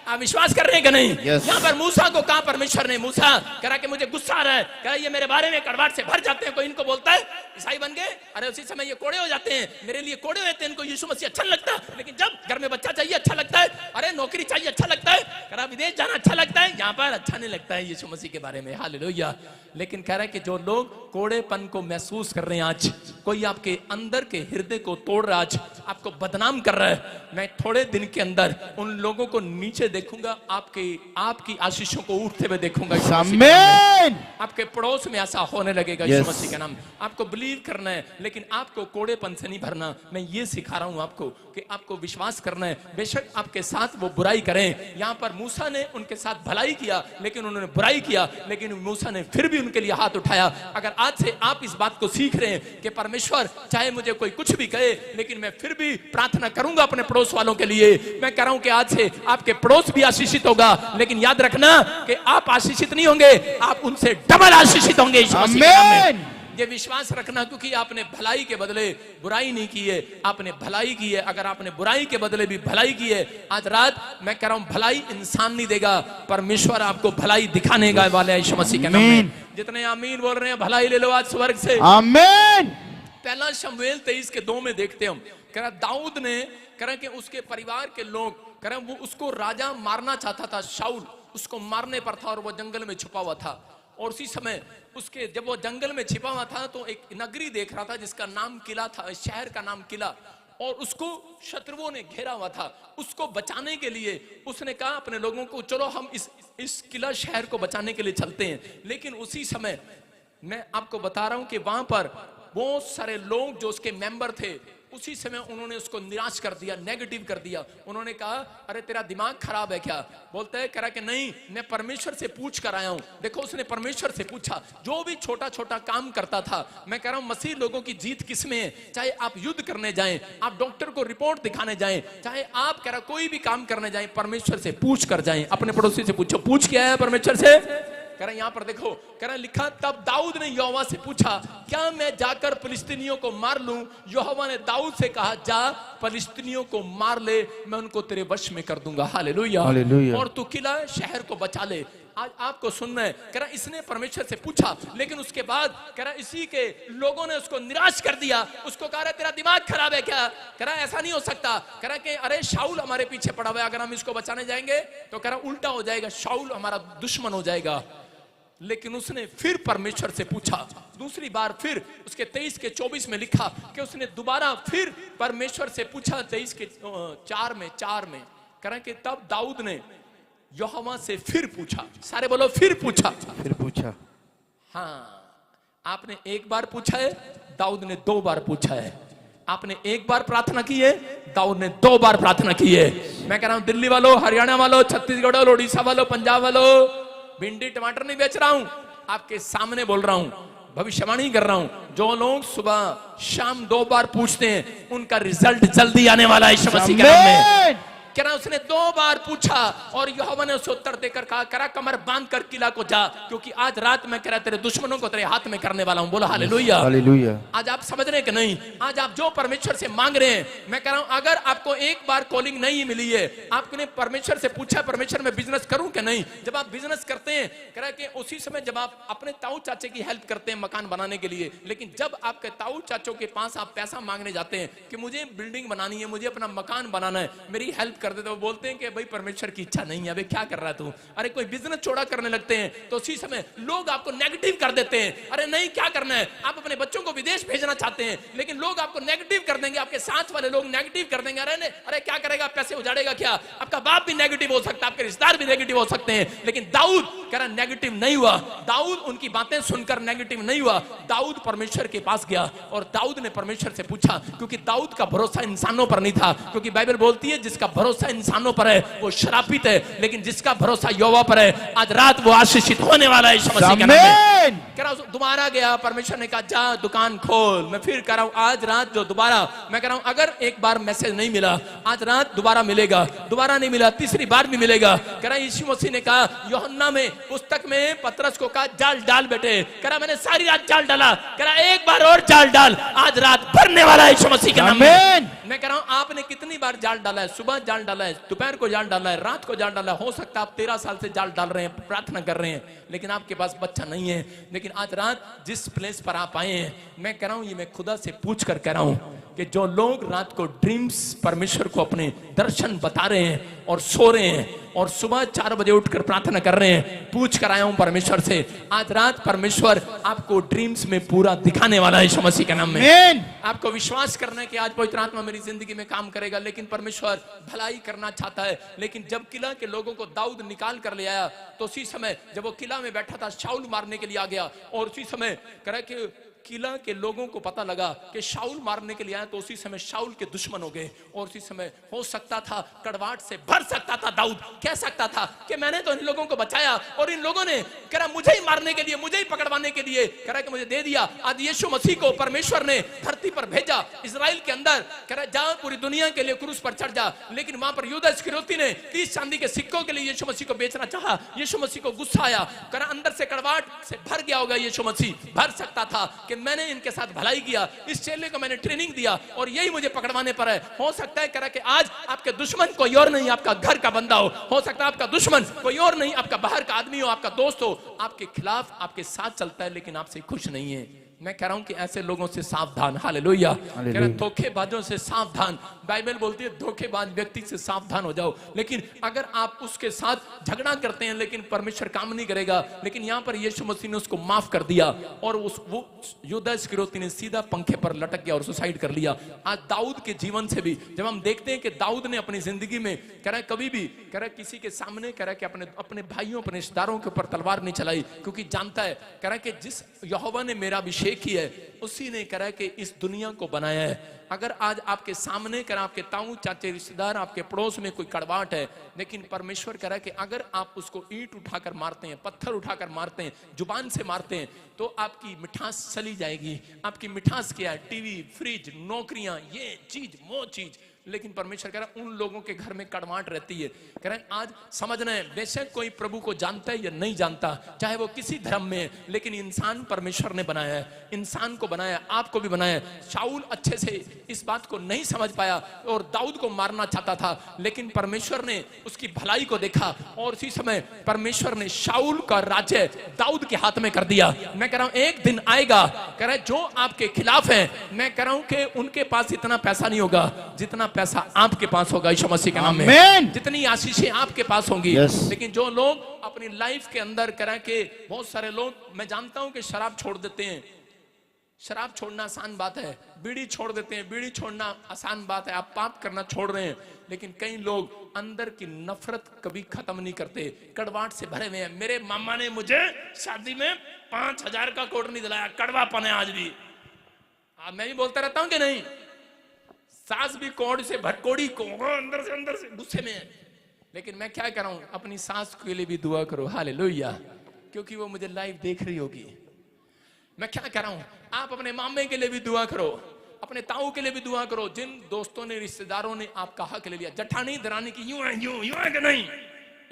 आप विश्वास कर रहे हैं कि नहीं? Yes. यहाँ पर मूसा को कहा परमेश्वर ने, मूसा कह रहा कि मुझे गुस्सा आ रहा है, कह रहा ये मेरे बारे में कड़वाहट से भर जाते हैं, कोई इनको बोलता है ईसाई बन गए, अरे उसी समय ये कोड़े हो जाते हैं, मेरे लिए कोड़े होते हैं, इनको यीशु मसीह अच्छा लगता है, लेकिन जब घर में बच्चा चाहिए अच्छा लगता है, अरे नौकरी चाहिए अच्छा लगता है, कह रहा विदेश जाना अच्छा लगता है, यहाँ पर अच्छा नहीं लगता है यीशु मसीह के बारे में। हालेलुया। लेकिन कह रहा है कि जो लोग कोड़ेपन को महसूस कर रहे हैं, आज कोई आपके अंदर के हृदय को तोड़ रहा है, आज आपको बदनाम कर रहा है, मैं थोड़े दिन के अंदर उन लोगों को नीचे देखूंगा, आपकी आशीषों को उठते हुए देखूंगा। आमीन। आपके पड़ोस में ऐसा होने लगेगा यीशु मसीह का नाम। आपको बिलीव करना है, लेकिन आपको कोड़ेपन से नहीं भरना। मैं ये सिखा रहा हूं आपको कि आपको विश्वास करना है, बेशक आपके साथ वो बुराई करें। यहाँ पर मूसा ने उनके साथ भलाई किया, लेकिन उन्होंने बुराई किया, लेकिन मूसा ने फिर भी उनके लिए हाथ उठाया। अगर आज से आप इस बात को सीख रहे हैं कि परमेश्वर चाहे मुझे कोई कुछ भी कहे, लेकिन मैं फिर भी प्रार्थना करूंगा अपने पड़ोस वालों के लिए, मैं कह रहा हूं कि आज से आपके पड़ोस भी आशीषित होगा, लेकिन याद रखना कि आप आशीषित नहीं होंगे, आप उनसे डबल आशीषित होंगे यीशु मसीह के नाम में। ये विश्वास रखना, क्योंकि आपने भलाई के बदले बुराई नहीं की है, आपने भलाई की है। अगर आपने बुराई के बदले भी भलाई की है, आज रात मैं कह रहा हूं भलाई इंसान नहीं देगा, परमेश्वर आपको भलाई दिखाने का वाला है यीशु मसीह के नाम में। जितने आमीन बोल रहे हैं भलाई ले लो आज स्वर्ग से। आमीन। पहला शमूएल 23:2 में देखते हम, कह रहा दाऊद ने कह रहा कि उसके परिवार के लोग कह रहा वो उसको राजा मारना चाहता था, शाऊल उसको मारने पर था और वो जंगल में छुपा हुआ था। और उसी समय उसके जब वो जंगल में छिपा हुआ था तो एक नगरी देख रहा था जिसका नाम किला था, शहर का नाम किला, और उसको शत्रुओं ने घेरा हुआ था। उसको बचाने के लिए उसने कहा अपने लोगों को चलो हम इस किला शहर को बचाने के लिए चलते हैं। लेकिन उसी समय मैं आपको बता रहा हूं कि वहां पर बहुत सारे लोग जो उसके मेंबर थे, उसी समय उन्होंने उसको निराश कर दिया, नेगेटिव कर दिया। उन्होंने कहा अरे तेरा दिमाग खराब है क्या? बोलता है, कह रहा कि नहीं मैं परमेश्वर से पूछ कर आया हूं। देखो उसने परमेश्वर से पूछा, जो भी छोटा छोटा काम करता था। मैं कह रहा हूं मसीह लोगों की जीत किसमें है? चाहे आप युद्ध करने जाएं, आप डॉक्टर को रिपोर्ट दिखाने जाएं, चाहे आप कह रहा कोई भी काम करने जाएं, परमेश्वर से पूछ कर जाएं। अपने पड़ोसी से पूछो, पूछ के आया परमेश्वर से? कह रहा यहाँ पर देखो, कह रहा लिखा तब दाऊद ने यहोवा से पूछा क्या मैं जाकर फिलिस्तीनियों को मार लूं? यहोवा ने दाऊद से कहा जा फिलिस्तीनियों को मार ले, मैं उनको तेरे वश में कर दूंगा। हालेलुया। और तू किला शहर को बचा ले। आज आपको सुनना है, कह रहा इसने परमेश्वर से पूछा, लेकिन उसके बाद कह रहा इसी के लोगों ने उसको निराश कर दिया। उसको कह रहा तेरा दिमाग खराब है क्या? कह रहा ऐसा नहीं हो सकता। कह रहा कि अरे शाऊल हमारे पीछे पड़ा हुआ है, अगर हम इसको बचाने जाएंगे तो कह रहा उल्टा हो जाएगा, शाऊल हमारा दुश्मन हो जाएगा। लेकिन उसने फिर परमेश्वर से पूछा दूसरी बार, फिर उसके 23:24 में लिखा कि उसने दोबारा फिर परमेश्वर से पूछा। 23:4 में कह रहा कि तब दाऊद ने यहोवा से फिर पूछा। सारे बोलो फिर पूछा। हाँ, आपने एक बार पूछा है, दाऊद ने 2 बार पूछा है। आपने एक बार प्रार्थना की है, दाऊद ने 2 बार प्रार्थना की है। मैं कह रहा हूं दिल्ली वालों, हरियाणा वालों, छत्तीसगढ़ वालों, उड़ीसा वालों, पंजाब वालों, भिंडी टमाटर नहीं बेच रहा हूं, आपके सामने बोल रहा हूं, भविष्यवाणी कर रहा हूं। जो लोग सुबह शाम 2 बार पूछते हैं उनका रिजल्ट जल्दी आने वाला है यीशु मसीह के नाम में। कह रहा उसने 2 बार पूछा और यहोवा ने उसे उत्तर देकर कहा, करा कमर बांध कर किला को जा, क्योंकि आज रात मैं कह रहा तेरे दुश्मनों को तेरे हाथ में करने वाला हूं। बोला हालेलुया। आज आप समझ रहे हैं कि नहीं? आज आप जो परमेश्वर से मांग रहे हैं, मैं कह रहा हूं अगर आपको एक बार कॉलिंग नहीं मिली है, आपने परमेश्वर से पूछा परमेश्वर मैं बिजनेस करूं कि नहीं, जब आप बिजनेस करते हैं कह रहा कि उसी समय जब आप अपने ताऊ चाचे की हेल्प करते हैं मकान बनाने के लिए, लेकिन जब आपके ताऊ चाचों के पास आप पैसा मांगने जाते हैं कि मुझे बिल्डिंग बनानी है, मुझे अपना मकान बनाना है, मेरी हेल्प कर देते, वो बोलते हैं कि भाई परमेश्वर की इच्छा नहीं है, अबे क्या कर रहा है तू? अरे कोई बिजनेस चौड़ा करने लगते हैं तो उसी समय लोग आपको नेगेटिव कर देते हैं। अरे नहीं क्या करना है, आप अपने बच्चों को विदेश भेजना चाहते हैं, लेकिन लोग आपको नेगेटिव कर देंगे, आपके साथ वाले लोग नेगेटिव कर देंगे। अरे क्या करेगा, पैसे उजाड़ेगा क्या? आपका बाप भी नेगेटिव हो सकता है, आपके रिश्तेदार भी नेगेटिव हो सकते हैं, लेकिन दाऊद कह रहा नेगेटिव नहीं हुआ। दाऊद उनकी बातें सुनकर नेगेटिव नहीं हुआ। दाऊद परमेश्वर के पास गया और दाऊद ने परमेश्वर से पूछा, क्योंकि दाऊद का भरोसा इंसानों पर नहीं था, क्योंकि बाइबल बोलती है जिसका भरोसा इंसानों पर है वो श्रापित है, लेकिन जिसका भरोसा यहोवा पर है आज रात वो आशीषित होने वाला है यीशु मसीह के नाम में। कह रहा हूं दोबारा गया, परमेश्वर ने कहा जा दुकान खोल। मैं फिर कह रहा हूं आज रात जो दोबारा, मैं कह रहा हूं अगर एक बार मैसेज नहीं मिला, आज रात दोबारा मिलेगा, दोबारा नहीं मिला तीसरी बार भी मिलेगा। कह रहा यीशु मसीह ने कहा यूहन्ना में पुस्तक में पतरस को कहा जाल डाल बेटे, कह रहा मैंने सारी रात जाल डाला, कह रहा एक बार और जाल डाल, आज रात भरने वाला है यीशु मसीह के नाम में। मैं कह रहा हूं आपने कितनी बार जाल डाला है? सुबह जाल जाल डाला है, दोपहर को जाल डाला है, रात को जाल डाला है। हो सकता है आप 13 साल से जाल डाल रहे हैं, प्रार्थना कर रहे हैं, लेकिन आपके पास बच्चा नहीं है। लेकिन आज रात जिस प्लेस पर आप आए हैं, मैं कह रहा हूं, ये मैं खुदा से पूछ कर कह रहा हूं कि जो लोग रात को ड्रीम्स परमेश्वर को अपने दर्शन बता रहे हैं और सो रहे हैं और सुबह 4 बजे उठकर प्रार्थना कर रहे हैं, पूछ कर आया हूं परमेश्वर से, आज रात परमेश्वर आपको ड्रीम्स में पूरा दिखाने वाला है यीशु मसीह के नाम में। आमीन। आपको विश्वास करना है कि आज पवित्र आत्मा मेरी जिंदगी में काम करेगा। लेकिन परमेश्वर भलाई करना चाहता है। लेकिन जब किला के लोगों को दाऊद निकाल कर ले आया, तो उसी समय जब वो किला में बैठा था, शाऊल मारने के लिए आ गया, और उसी समय कह कि किला के लोगों को पता लगा कि शाऊल मारने के लिए आया, तो उसी समय शाऊल के दुश्मन हो गए। और उसी समय हो सकता था कड़वाहट से भर सकता था दाऊद, कह सकता था कि मैंने तो इन लोगों को बचाया और इन लोगों ने कह रहा मुझे ही मारने के लिए, मुझे ही पकड़वाने के लिए कह रहा कि मुझे दे दिया। आज यीशु मसीह को परमेश्वर ने धरती पर भेजा, इजराइल के अंदर, कह रहा जा पूरी दुनिया के लिए क्रूस पर चढ़ जा। लेकिन वहां पर यूदा इस्करियोती ने 30 चांदी के सिक्कों के लिए यीशु मसीह को बेचना चाहा। यीशु मसीह को गुस्सा आया, कह रहा अंदर से कड़वाहट से भर गया होगा यीशु मसीह, भर सकता था कि मैंने इनके साथ भलाई किया, इस चेले को मैंने ट्रेनिंग दिया और यही मुझे पकड़वाने पर है। हो सकता है कह कि आज आपके दुश्मन कोई और नहीं, आपका घर का बंदा हो सकता है आपका दुश्मन कोई और नहीं, आपका बाहर का आदमी हो, आपका दोस्त हो, आपके खिलाफ आपके साथ चलता है लेकिन आपसे खुश नहीं है। मैं कह रहा हूं कि ऐसे लोगों से सावधान। हालेलुया। कह रहा धोखेबाजों से सावधान। बाइबल बोलती है धोखेबाज व्यक्ति से सावधान हो जाओ। लेकिन अगर आप उसके साथ झगड़ा करते हैं लेकिन परमेश्वर काम नहीं करेगा। लेकिन यहां पर यीशु मसीह ने उसको माफ कर दिया और वो यूदा इस्करियोती ने सीधा पंखे पर लटक गया और सुसाइड कर लिया। आज दाऊद के जीवन से भी जब हम देखते हैं कि दाऊद ने अपनी जिंदगी में कह रहा कभी भी कह रहा किसी के सामने कह रहा कि अपने भाइयों अपने रिश्तेदारों के ऊपर तलवार नहीं चलाई, क्योंकि जानता है कह रहा कि जिस यहोवा ने मेरा अभिषेक की है उसी ने कह रहा कि इस दुनिया को बनाया है। अगर आज आपके सामने कर आपके ताऊ चाचे रिश्तेदार आपके पड़ोस में कोई कड़वाहट है, लेकिन परमेश्वर कह रहा है कि अगर आप उसको ईंट उठाकर मारते हैं, पत्थर उठाकर मारते हैं, जुबान से मारते हैं, तो आपकी मिठास चली जाएगी। आपकी मिठास क्या है? टीवी, फ्रिज, नौकरियां, ये चीज वो चीज। लेकिन परमेश्वर कह रहा है उन लोगों के घर में कड़वाहट रहती है। कह रहे हैं आज समझना है, बेशक कोई प्रभु को जानता है या नहीं जानता, चाहे वो किसी धर्म में है, लेकिन इंसान परमेश्वर ने बनाया है, इंसान को बनाया है, आपको भी बनाया है। शाऊल अच्छे से इस बात को नहीं समझ पाया और दाऊद को मारना चाहता था, लेकिन परमेश्वर ने उसकी भलाई को देखा और उसी समय परमेश्वर ने शाऊल का राज्य दाऊद के हाथ में कर दिया। मैं कह रहा हूं एक दिन आएगा, कह रहा है जो आपके खिलाफ है, मैं कह रहा हूं कि उनके पास इतना पैसा नहीं होगा जितना पैसा आपके पास होगा यीशु मसीह के नाम में। जितनी आशीषें आपके पास होंगी। लेकिन जो लोग अपनी लाइफ के अंदर कह रहे हैं कि बहुत सारे लोग, मैं जानता हूं कि शराब छोड़ देते हैं, शराब छोड़ना आसान बात है, बीड़ी छोड़ देते हैं, बीड़ी छोड़ना आसान बात है, आप पाप करना छोड़ रहे हैं। लेकिन कई लोग अंदर की नफरत कभी खत्म नहीं करते, कड़वाहट से भरे हुए हैं। मेरे मामा ने मुझे शादी में 5000 का कोट नहीं दिलाया, कड़वापन है आज भी। मैं भी बोलता रहता हूं कि नहीं, सास भी कोड़ से भटकोड़ी को अंदर से गुस्से में है। लेकिन मैं क्या कर रहा हूं, अपनी सास के लिए भी दुआ करो, हालेलुया, क्योंकि वो मुझे लाइव देख रही होगी। मैं क्या कर रहा हूं, आप अपने मामे के लिए भी दुआ करो, अपने ताऊ के लिए भी दुआ करो, जिन दोस्तों ने रिश्तेदारों ने आपका हक ले लिया। जठानी दरानी की यूं है कि नहीं,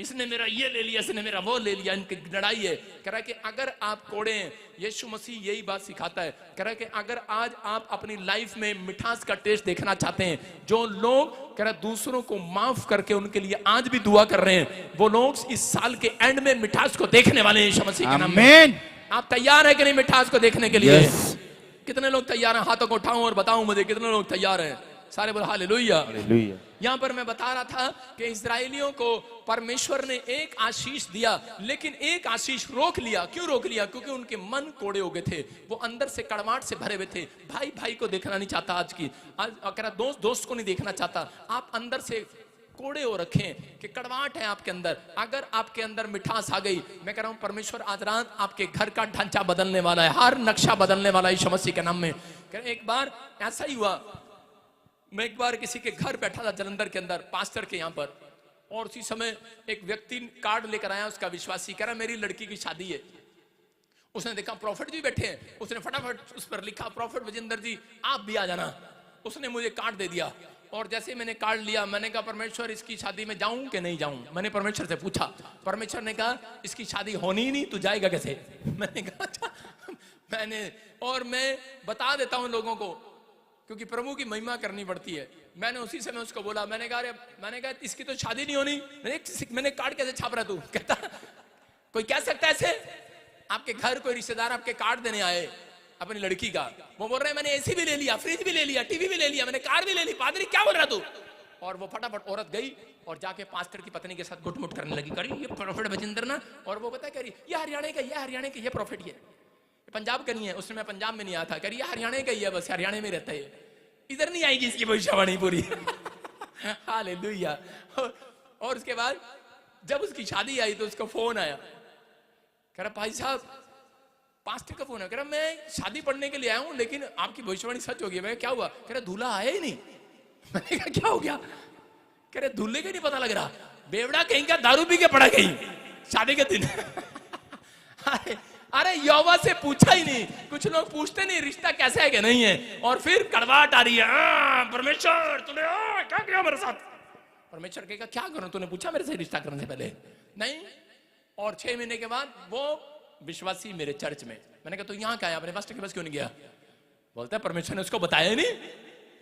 इसने मेरा ये ले लिया, इसने मेरा वो ले लिया, इनकी लड़ाई है। कह रहा है कि अगर आप कोड़े हैं, यीशु मसीह यही बात सिखाता है। कह रहा है कि अगर आज आप अपनी लाइफ में मिठास का टेस्ट देखना चाहते हैं, जो लोग कह रहा है दूसरों को माफ करके उनके लिए आज भी दुआ कर रहे हैं, वो लोग इस साल के एंड में मिठास को देखने वाले हैं यीशु मसीह के नाम में। आप तैयार है कि नहीं मिठास को देखने के लिए? कितने लोग तैयार हैं? हाथों को उठाऊं और बताऊं मुझे कितने लोग तैयार हैं। सारे बोल हालेलुया। यहां पर मैं बता रहा था कि इस्राएलियों को परमेश्वर ने एक आशीष दिया, लेकिन एक आशीष रोक लिया। क्यों रोक लिया? क्योंकि उनके मन कोड़े हो गए थे, वो अंदर से कड़वाहट से भरे हुए थे। भाई भाई को देखना नहीं चाहता, आज दोस्त दोस्त को नहीं देखना चाहता। आप अंदर से कोड़े हो रखें कि कड़वाहट है आपके अंदर। अगर आपके अंदर मिठास आ गई, मैं कह रहा हूं परमेश्वर आज रात आपके घर का ढांचा बदलने वाला है, हर नक्शा बदलने वाला है यीशु मसीह के नाम में। एक बार ऐसा ही हुआ, मैं एक बार किसी के घर बैठा था जलंधर के अंदर, पास्टर के यहाँ पर, और उसी समय एक व्यक्ति कार्ड लेकर आया, उसका विश्वासी, कह रहा मेरी लड़की की शादी है। उसने देखा प्रॉफिट जी बैठे हैं, उसने फटाफट उस पर लिखा प्रॉफिट विजेंद्र जी आप भी आ जाना। उसने मुझे कार्ड दे दिया और जैसे मैंने कार्ड लिया, मैंने कहा परमेश्वर इसकी शादी में जाऊं कि नहीं जाऊं। मैंने परमेश्वर से पूछा, परमेश्वर ने कहा इसकी शादी होनी ही नहीं, तू जाएगा कैसे? मैंने कहा अच्छा। मैं बता देता हूं लोगों को, क्योंकि प्रभु की महिमा करनी पड़ती है। मैंने उसी समय उसको बोला, मैंने कहा इसकी तो शादी नहीं होनी। मैंने कार्ड कैसे छाप रहा तू? कहता कोई कह सकता है ऐसे? आपके घर कोई रिश्तेदार आपके कार्ड देने आए अपनी लड़की का, वो बोल रहे हैं मैंने एसी भी ले लिया, फ्रिज भी ले लिया, टीवी भी ले लिया, मैंने कार भी ले ली, पादरी क्या बोल रहा तू? और वो फटाफट औरत गई और जाके पास्टर की पत्नी के साथ गुटमुट करने लगी, करी ये प्रॉफिट बजिंदर ना। और वो पता कह रही ये हरियाणा का, ये हरियाणा का, ये प्रॉफिट ये पंजाब का नहीं है। उसमें मैं पंजाब में नहीं आया था, कह रही ये हरियाणा का ही है, बस हरियाणा में रहता है, इधर नहीं आएगी इसकी भविष्यवाणी पूरी। हालेलुया। और उसके बाद जब उसकी शादी आई तो उसका फोन आया, कह रहा भाई साहब, पास्टर का फोन है, कह रहा मैं शादी पढ़ने के लिए आया हूं लेकिन आपकी भविष्यवाणी सच हो गई। मैं क्या हुआ? कह रहा दूल्हा आया ही नहीं। मैंने कहा क्या हो गया? कह रहे दूल्हे का नहीं पता लग रहा, बेवड़ा कहीं का दारू पी के पड़ा कहीं शादी के दिन। अरे यहोवा से पूछा ही नहीं। कुछ लोग पूछते नहीं रिश्ता कैसा है कि नहीं है, और फिर कड़वाहट आ रही है, परमेश्वर तूने क्या किया मेरे साथ? परमेश्वर कहेगा क्या करूं, तूने पूछा मेरे से रिश्ता करने से पहले? नहीं। और 6 महीने के बाद वो विश्वासी मेरे चर्च में, मैंने कहा तो यहाँ क्या है, अपने पास्टर के पास क्यों नहीं गया? बोलता है परमेश्वर ने उसको बताया नहीं,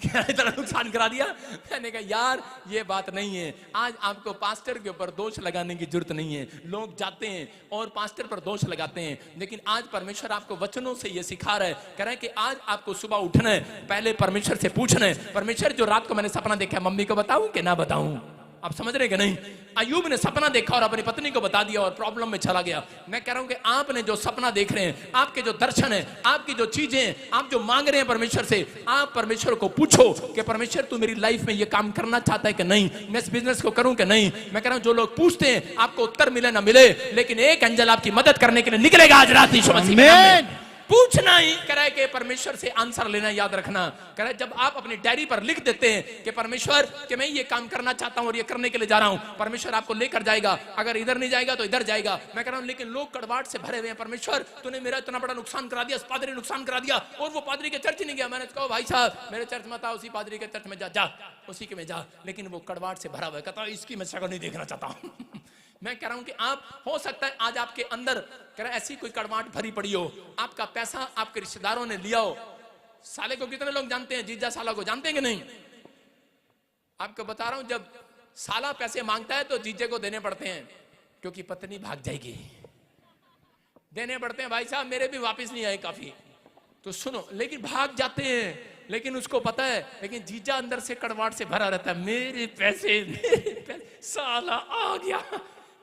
इतना नुकसान करा दिया। मैंने कहा यार ये बात नहीं है। आज आपको पास्टर के ऊपर दोष लगाने की जरूरत नहीं है। लोग जाते हैं और पास्टर पर दोष लगाते हैं, लेकिन आज परमेश्वर आपको वचनों से ये सिखा रहा है, कह रहा है कि आज आपको सुबह उठना है, पहले परमेश्वर से पूछना है, परमेश्वर जो रात को मैंने सपना देखा मम्मी को बताऊं कि ना बताऊं? आप समझ रहे कि नहीं? अय्यूब ने सपना देखा और अपनी पत्नी को बता दिया और प्रॉब्लम में चला गया। मैं कह रहा हूं कि आपने जो सपना देख रहे हैं, आपके जो दर्शन है, आपकी जो चीजें हैं, आप जो मांग रहे हैं परमेश्वर से, आप परमेश्वर को पूछो कि परमेश्वर तू मेरी लाइफ में ये काम करना चाहता है कि नहीं, मैं इस बिजनेस को करूं कि नहीं। मैं कह रहा हूं जो लोग पूछते हैं आपको उत्तर मिले ना मिले, लेकिन एक एंजल आपकी मदद करने के लिए निकलेगा आज रात यीशु मसीह के नाम में। पूछना ही कह रहा है कि परमेश्वर से आंसर लेना याद रखना। कह रहा है जब आप अपनी डायरी पर लिख देते हैं कि परमेश्वर कि मैं ये काम करना चाहता हूं और ये करने के लिए जा रहा हूं, परमेश्वर आपको लेकर जाएगा। अगर इधर नहीं जाएगा तो इधर जाएगा। मैं कह रहा हूं लेकिन लोग कड़वाहट से भरे हुए हैं, परमेश्वर तूने मेरा इतना बड़ा नुकसान करा दिया, पादरी ने नुकसान करा दिया और वो पादरी के चर्च नहीं गया। मैंने कहा भाई साहब मेरे चर्च में था, उसी पादरी के चर्च में जा उसी के में जा, लेकिन वो कड़वाहट से भरा हुआ है। कहता इसकी मैं शक्ल नहीं देखना चाहता हूं। मैं कह रहा हूं कि आप हो सकता है आज आपके अंदर कह रहा ऐसी कोई कड़वाहट भरी पड़ी हो, आपका पैसा आपके रिश्तेदारों ने लिया हो। साले को कितने लोग जानते हैं? जीजा साला को जानते हैं कि नहीं? आपको बता रहा हूं जब साला पैसे मांगता है तो जीजे को देने पड़ते हैं, क्योंकि पत्नी भाग जाएगी। देने पड़ते हैं भाई साहब, मेरे भी वापस नहीं आए काफी, तो सुनो, लेकिन भाग जाते हैं। लेकिन उसको पता है, लेकिन जीजा अंदर से कड़वाहट से भरा रहता है, मेरे पैसे साला आ गया।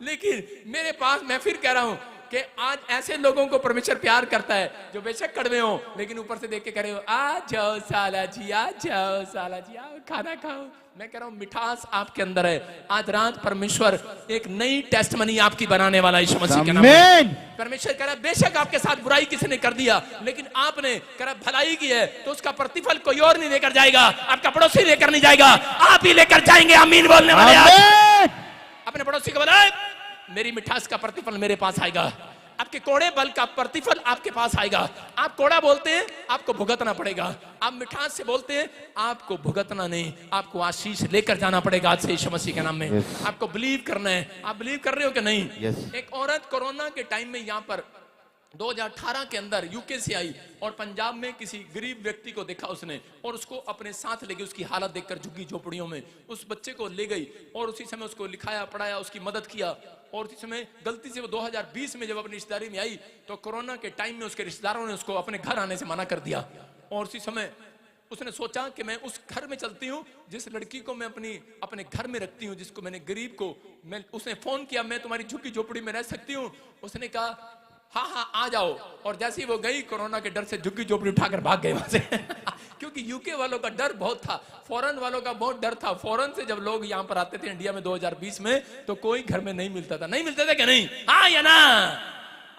लेकिन मेरे पास, मैं फिर कह रहा हूं कि आज ऐसे लोगों को परमेश्वर प्यार करता है जो बेशक कड़वे हो लेकिन ऊपर से देख के कह रहे हो आ जाओ साला जी, आ जाओ साला जी, आओ खाना खाओ। मैं कह रहा हूं मिठास आपके अंदर है। आज रात परमेश्वर एक नई टेस्टमनी आपकी बनाने वाला है यीशु मसीह के नाम में। परमेश्वर कह रहा है बेशक आपके साथ बुराई किसी ने कर दिया, लेकिन आपने कह रहा भलाई की है तो उसका प्रतिफल कोई और नहीं लेकर जाएगा, आपका पड़ोसी लेकर नहीं जाएगा, आप ही लेकर जाएंगे। आमीन बोलने वाले अपने पड़ोसी को बोला मेरी मिठास का प्रतिफल मेरे पास आएगा, आपके कोड़े बल का प्रतिफल आपके पास आएगा। आप कोड़ा बोलते हैं आपको भुगतना पड़ेगा, आप मिठास से बोलते हैं आपको भुगतना नहीं, आपको आशीष लेकर जाना पड़ेगा आज से यीशु मसीह के नाम में। आपको बिलीव करना है। आप बिलीव कर रहे हो कि नहीं? एक औरत कोरोना के टाइम में यहाँ पर 2018 के अंदर यूके से आई और पंजाब में किसी गरीब व्यक्ति को देखा उसने और उसको अपने साथ ले गई। उसकी हालत देखकर झुग्गी झोपड़ियों में उस बच्चे को ले गई और उसी समय उसको लिखाया पढ़ाया, उसकी मदद किया। और उसी समय गलती से वो 2020 में जब अपनी रिश्तेदारी में आई तो कोरोना के टाइम में उसके रिश्तेदारों ने उसको अपने घर आने से मना कर दिया। और उसी समय उसने सोचा कि मैं उस घर में चलती हूँ जिस लड़की को मैं अपने घर में रखती हूँ, जिसको मैंने गरीब को मैं, उसने फोन किया मैं तुम्हारी झुग्गी झोपड़ी में रह सकती हूँ? उसने कहा हाँ आ जाओ। और जैसे ही वो गई कोरोना के डर से झुग्गी झोपड़ी उठाकर भाग गए वहां से। क्योंकि यूके वालों का डर बहुत था, फॉरेन वालों का बहुत डर था। फॉरेन से जब लोग यहाँ पर आते थे इंडिया में 2020 में तो कोई घर में नहीं मिलता था। नहीं मिलते थे कि नहीं? हाँ या ना?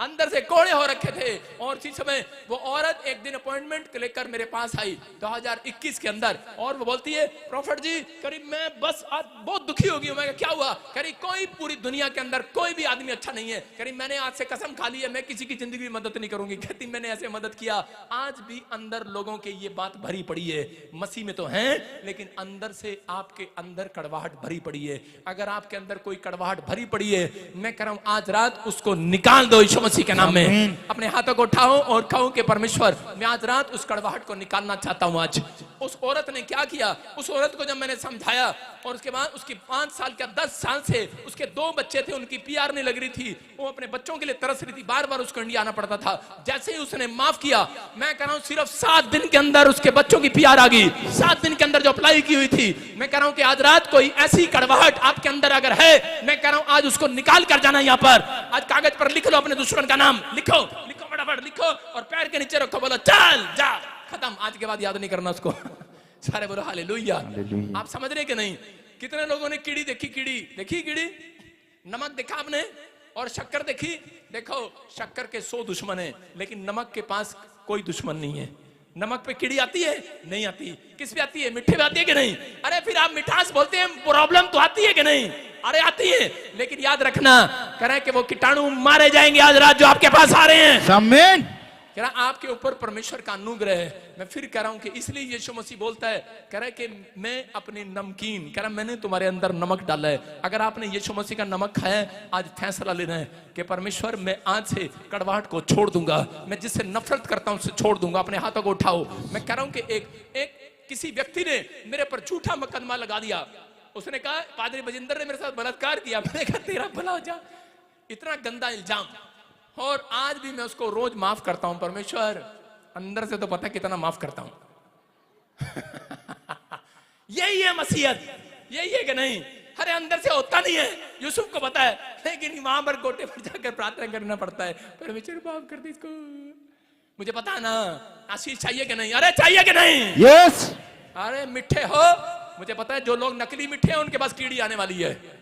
अंदर से कोड़े हो रखे थे। और इसी समय वो औरत एक दिन अपॉइंटमेंट लेकर मेरे पास आई 2021 के अंदर और वो बोलती है प्रॉफिट जी करीब मैं बस आज बहुत दुखी हो गई हूं। मैं क्या हुआ? करीब कोई पूरी दुनिया के अंदर कोई भी आदमी अच्छा नहीं है। करीब मैंने आज से कसम खा ली है मैं किसी की जिंदगी में मदद नहीं करूंगी। कहती मैंने ऐसे मदद किया। आज भी अंदर लोगों के ये बात भरी पड़ी है, मसीह में तो है लेकिन अंदर से आपके अंदर कड़वाहट भरी पड़ी है। अगर आपके अंदर कोई कड़वाहट भरी पड़ी है, मैं कह रहा हूं आज रात उसको निकाल दो यीशु मसीह के नाम में। अपने हाथों को उठाओ और कहो कि परमेश्वर मैं आज रात उस कड़वाहट को निकालना चाहता हूं आज। उस औरत ने क्या किया, उस औरत को जब मैंने समझाया और उसके बाद उसकी 5 साल क्या 10 साल से उसके 2 बच्चे थे, उनकी पीआर नहीं लग रही थी, वो अपने बच्चों के लिए तरस रही थी, बार बार उसको इंडिया आना पड़ता था। जैसे ही उसने माफ किया, मैं कह रहा हूं सिर्फ 7 दिन के अंदर उसके बच्चों की पीआर आ गई। 7 दिन के अंदर जो अप्लाई की हुई थी, मैं कह रहा हूं कि आज रात कोई ऐसी कड़वाहट आपके अंदर अगर है, मैं कह रहा हूं आज उसको निकाल कर जाना। यहाँ पर आज कागज पर लिख लो अपने दुश्मन का नाम, लिखो लिखो फटाफट लिखो और पैर के नीचे रखो, बोलो चल जा, खत्म, आज के बाद याद नहीं करना उसको। सारे बोलो हालेलुया। आप समझ रहे कि नहीं? कितने लोगों ने कीड़ी देखी, कीड़ी देखी, कीड़ी, नमक देखा आपने और शक्कर देखी? देखो शक्कर के 100 दुश्मन है, लेकिन नमक के पास कोई दुश्मन नहीं है। नमक पे कीड़ी आती है? नहीं आती। किस पे आती है? मिठे पे आती है कि नहीं? अरे फिर आप मिठास बोलते हैं, प्रॉब्लम तो आती है कि नहीं? अरे आती है, लेकिन याद रखना करें कि वो कीटाणु मारे जाएंगे आज रात जो आपके पास आ रहे हैं। आमीन। कह रहा आपके ऊपर परमेश्वर का अनुग्रह है। मैं फिर कह रहा हूं कि इसलिए यीशु मसीह बोलता है, कह रहा है कि मैं अपनी नमकीन, कह रहा मैंने तुम्हारे अंदर नमक डाला है। अगर आपने यीशु मसीह का नमक खाया है, आज फैसला लेना है कि परमेश्वर मैं आज से कड़वाहट को छोड़ दूंगा, मैं जिससे नफरत करता हूं उससे छोड़ दूंगा। अपने हाथों को उठाओ। मैं कह रहा हूं कि एक किसी व्यक्ति ने मेरे पर झूठा मुकदमा लगा दिया। उसने कहा पादरी बजिंदर ने मेरे साथ बलात्कार किया। मैंने कहा तेरा भला हो जा, इतना गंदा इल्जाम। और आज भी मैं उसको रोज माफ करता हूं। परमेश्वर अंदर से तो पता है कितना माफ करता हूं। यही है मसीहत, यही है कि नहीं? अरे अंदर से होता नहीं है, यूसुफ को पता है, लेकिन वहां पर गोटे पर जाकर प्रार्थना करना पड़ता है, परमेश्वर माफ कर दे इसको। मुझे पता है ना आशीष चाहिए कि नहीं? अरे चाहिए कि नहीं? यस। अरे मिठे हो, मुझे पता है जो लोग नकली मिठे हैं उनके पास कीड़ी आने वाली है,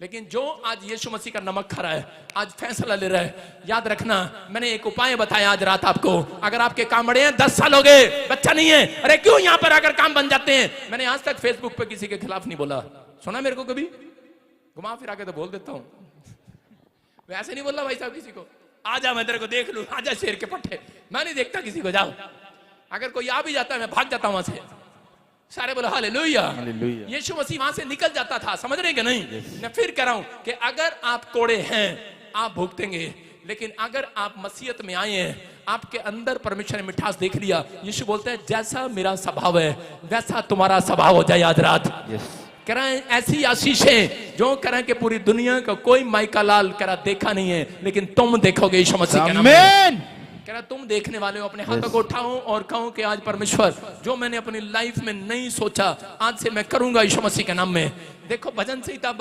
लेकिन जो आज यीशु मसीह का नमक खा रहा है, आज फैसला ले रहा है, याद रखना मैंने एक उपाय बताया आज रात आपको। अगर आपके काम बड़े हैं, 10 साल हो गए, बच्चा नहीं है, अरे क्यों यहाँ पर आकर काम बन जाते हैं? मैंने आज तक फेसबुक पे किसी के खिलाफ नहीं बोला, सुना मेरे को कभी? घुमा फिरा के तो बोल देता हूँ, वैसे नहीं बोला भाई साहब किसी को, आजा मैं तेरे को देख लूं, आजा शेर के पट्टे। मैं नहीं देखता किसी को, जाओ। अगर कोई आ भी जाता है मैं भाग जाता हूं वहां से। सारे बोलो हालेलुया। यीशु मसीह वहां से निकल जाता था, समझ रहे हैं कि नहीं? मैं फिर कह रहा हूं कि अगर आप कोड़े हैं आप भुगतेंगे, लेकिन अगर आप मसीहत में आए हैं, आपके अंदर परमेश्वर ने मिठास देख लिया। यीशु बोलते हैं जैसा मेरा स्वभाव है वैसा तुम्हारा स्वभाव हो जाए आज रात। कह रहे हैं ऐसी आशीषें जो कह रहे हैं कि पूरी दुनिया का कोई माइका लाल कह रहा देखा नहीं है, लेकिन तुम देखोगे यीशु मसीह के नाम में। कह रहा तुम देखने वाले हो। अपने हाथों को उठाओ और कहो कि आज परमेश्वर जो मैंने अपनी लाइफ में नहीं सोचा आज से मैं करूंगा यीशु मसीह के नाम में। देखो भजन संहिता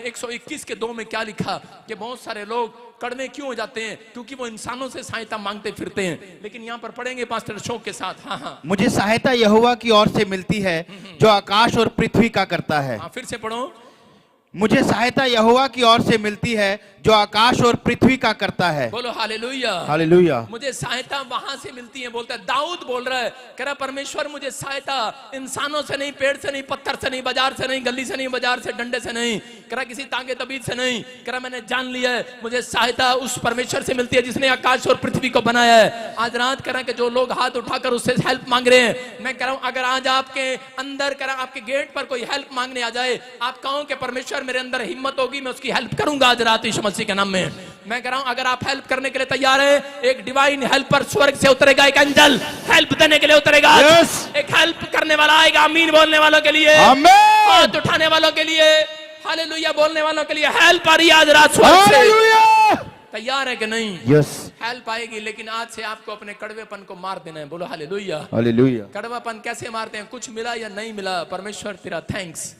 121 के 2 में क्या लिखा कि बहुत सारे लोग कड़वे क्यों हो जाते हैं? क्योंकि वो इंसानों से सहायता मांगते फिरते हैं। लेकिन यहाँ पर पढ़ेंगे पास्टर शोक के साथ। हाँ हाँ, मुझे सहायता यहोवा की ओर से मिलती है जो आकाश और पृथ्वी का करता है। हाँ फिर से पढ़ो। मुझे सहायता यहोवा की ओर से मिलती है जो आकाश और पृथ्वी का करता है। बोलो हालेलुया। हालेलुया। मुझे सहायता वहां से मिलती है, बोलता है दाऊद बोल रहा है, कह रहा परमेश्वर मुझे सहायता इंसानों से नहीं, पेड़ से नहीं, पत्थर से नहीं, बाजार से नहीं, गली से नहीं, बाजार से डंडे से नहीं, कह रहा किसी तांगे तबीज से नहीं, कह रहा मैंने जान लिया है मुझे सहायता उस परमेश्वर से मिलती है जिसने आकाश और पृथ्वी को बनाया है। आज रात कह रहा कि जो लोग हाथ उठाकर उससे हेल्प मांग रहे हैं, मैं कह रहा हूं अगर आज आपके अंदर कह रहा आपके गेट पर कोई हेल्प मांगने आ जाए, आप कहो कि परमेश्वर मेरे अंदर हिम्मत होगी मैं उसकी हेल्प करूंगा आज रात यीशु मसीह के नाम में। मैं कह रहा हूं अगर आप हेल्प करने के लिए तैयार हैं, एक डिवाइन हेल्पर स्वर्ग से उतरेगा, एक एंजल हेल्प देने के लिए उतरेगा। एक हेल्प करने वाला आएगा, आमीन बोलने वालों के लिए, हाथ उठाने वालों के लिए, हालेलुया बोलने वालों के लिए हेल्प आ रही है आज रात स्वर्ग से। तैयार है कि नहीं? यस। हेल्प आएगी, लेकिन आज से आपको अपने कड़वेपन को मार देना है। बोलो हालेलुया। हालेलुया। कड़वापन कैसे मारते हैं? कुछ मिला या नहीं मिला, परमेश्वर तेरा थैंक्स,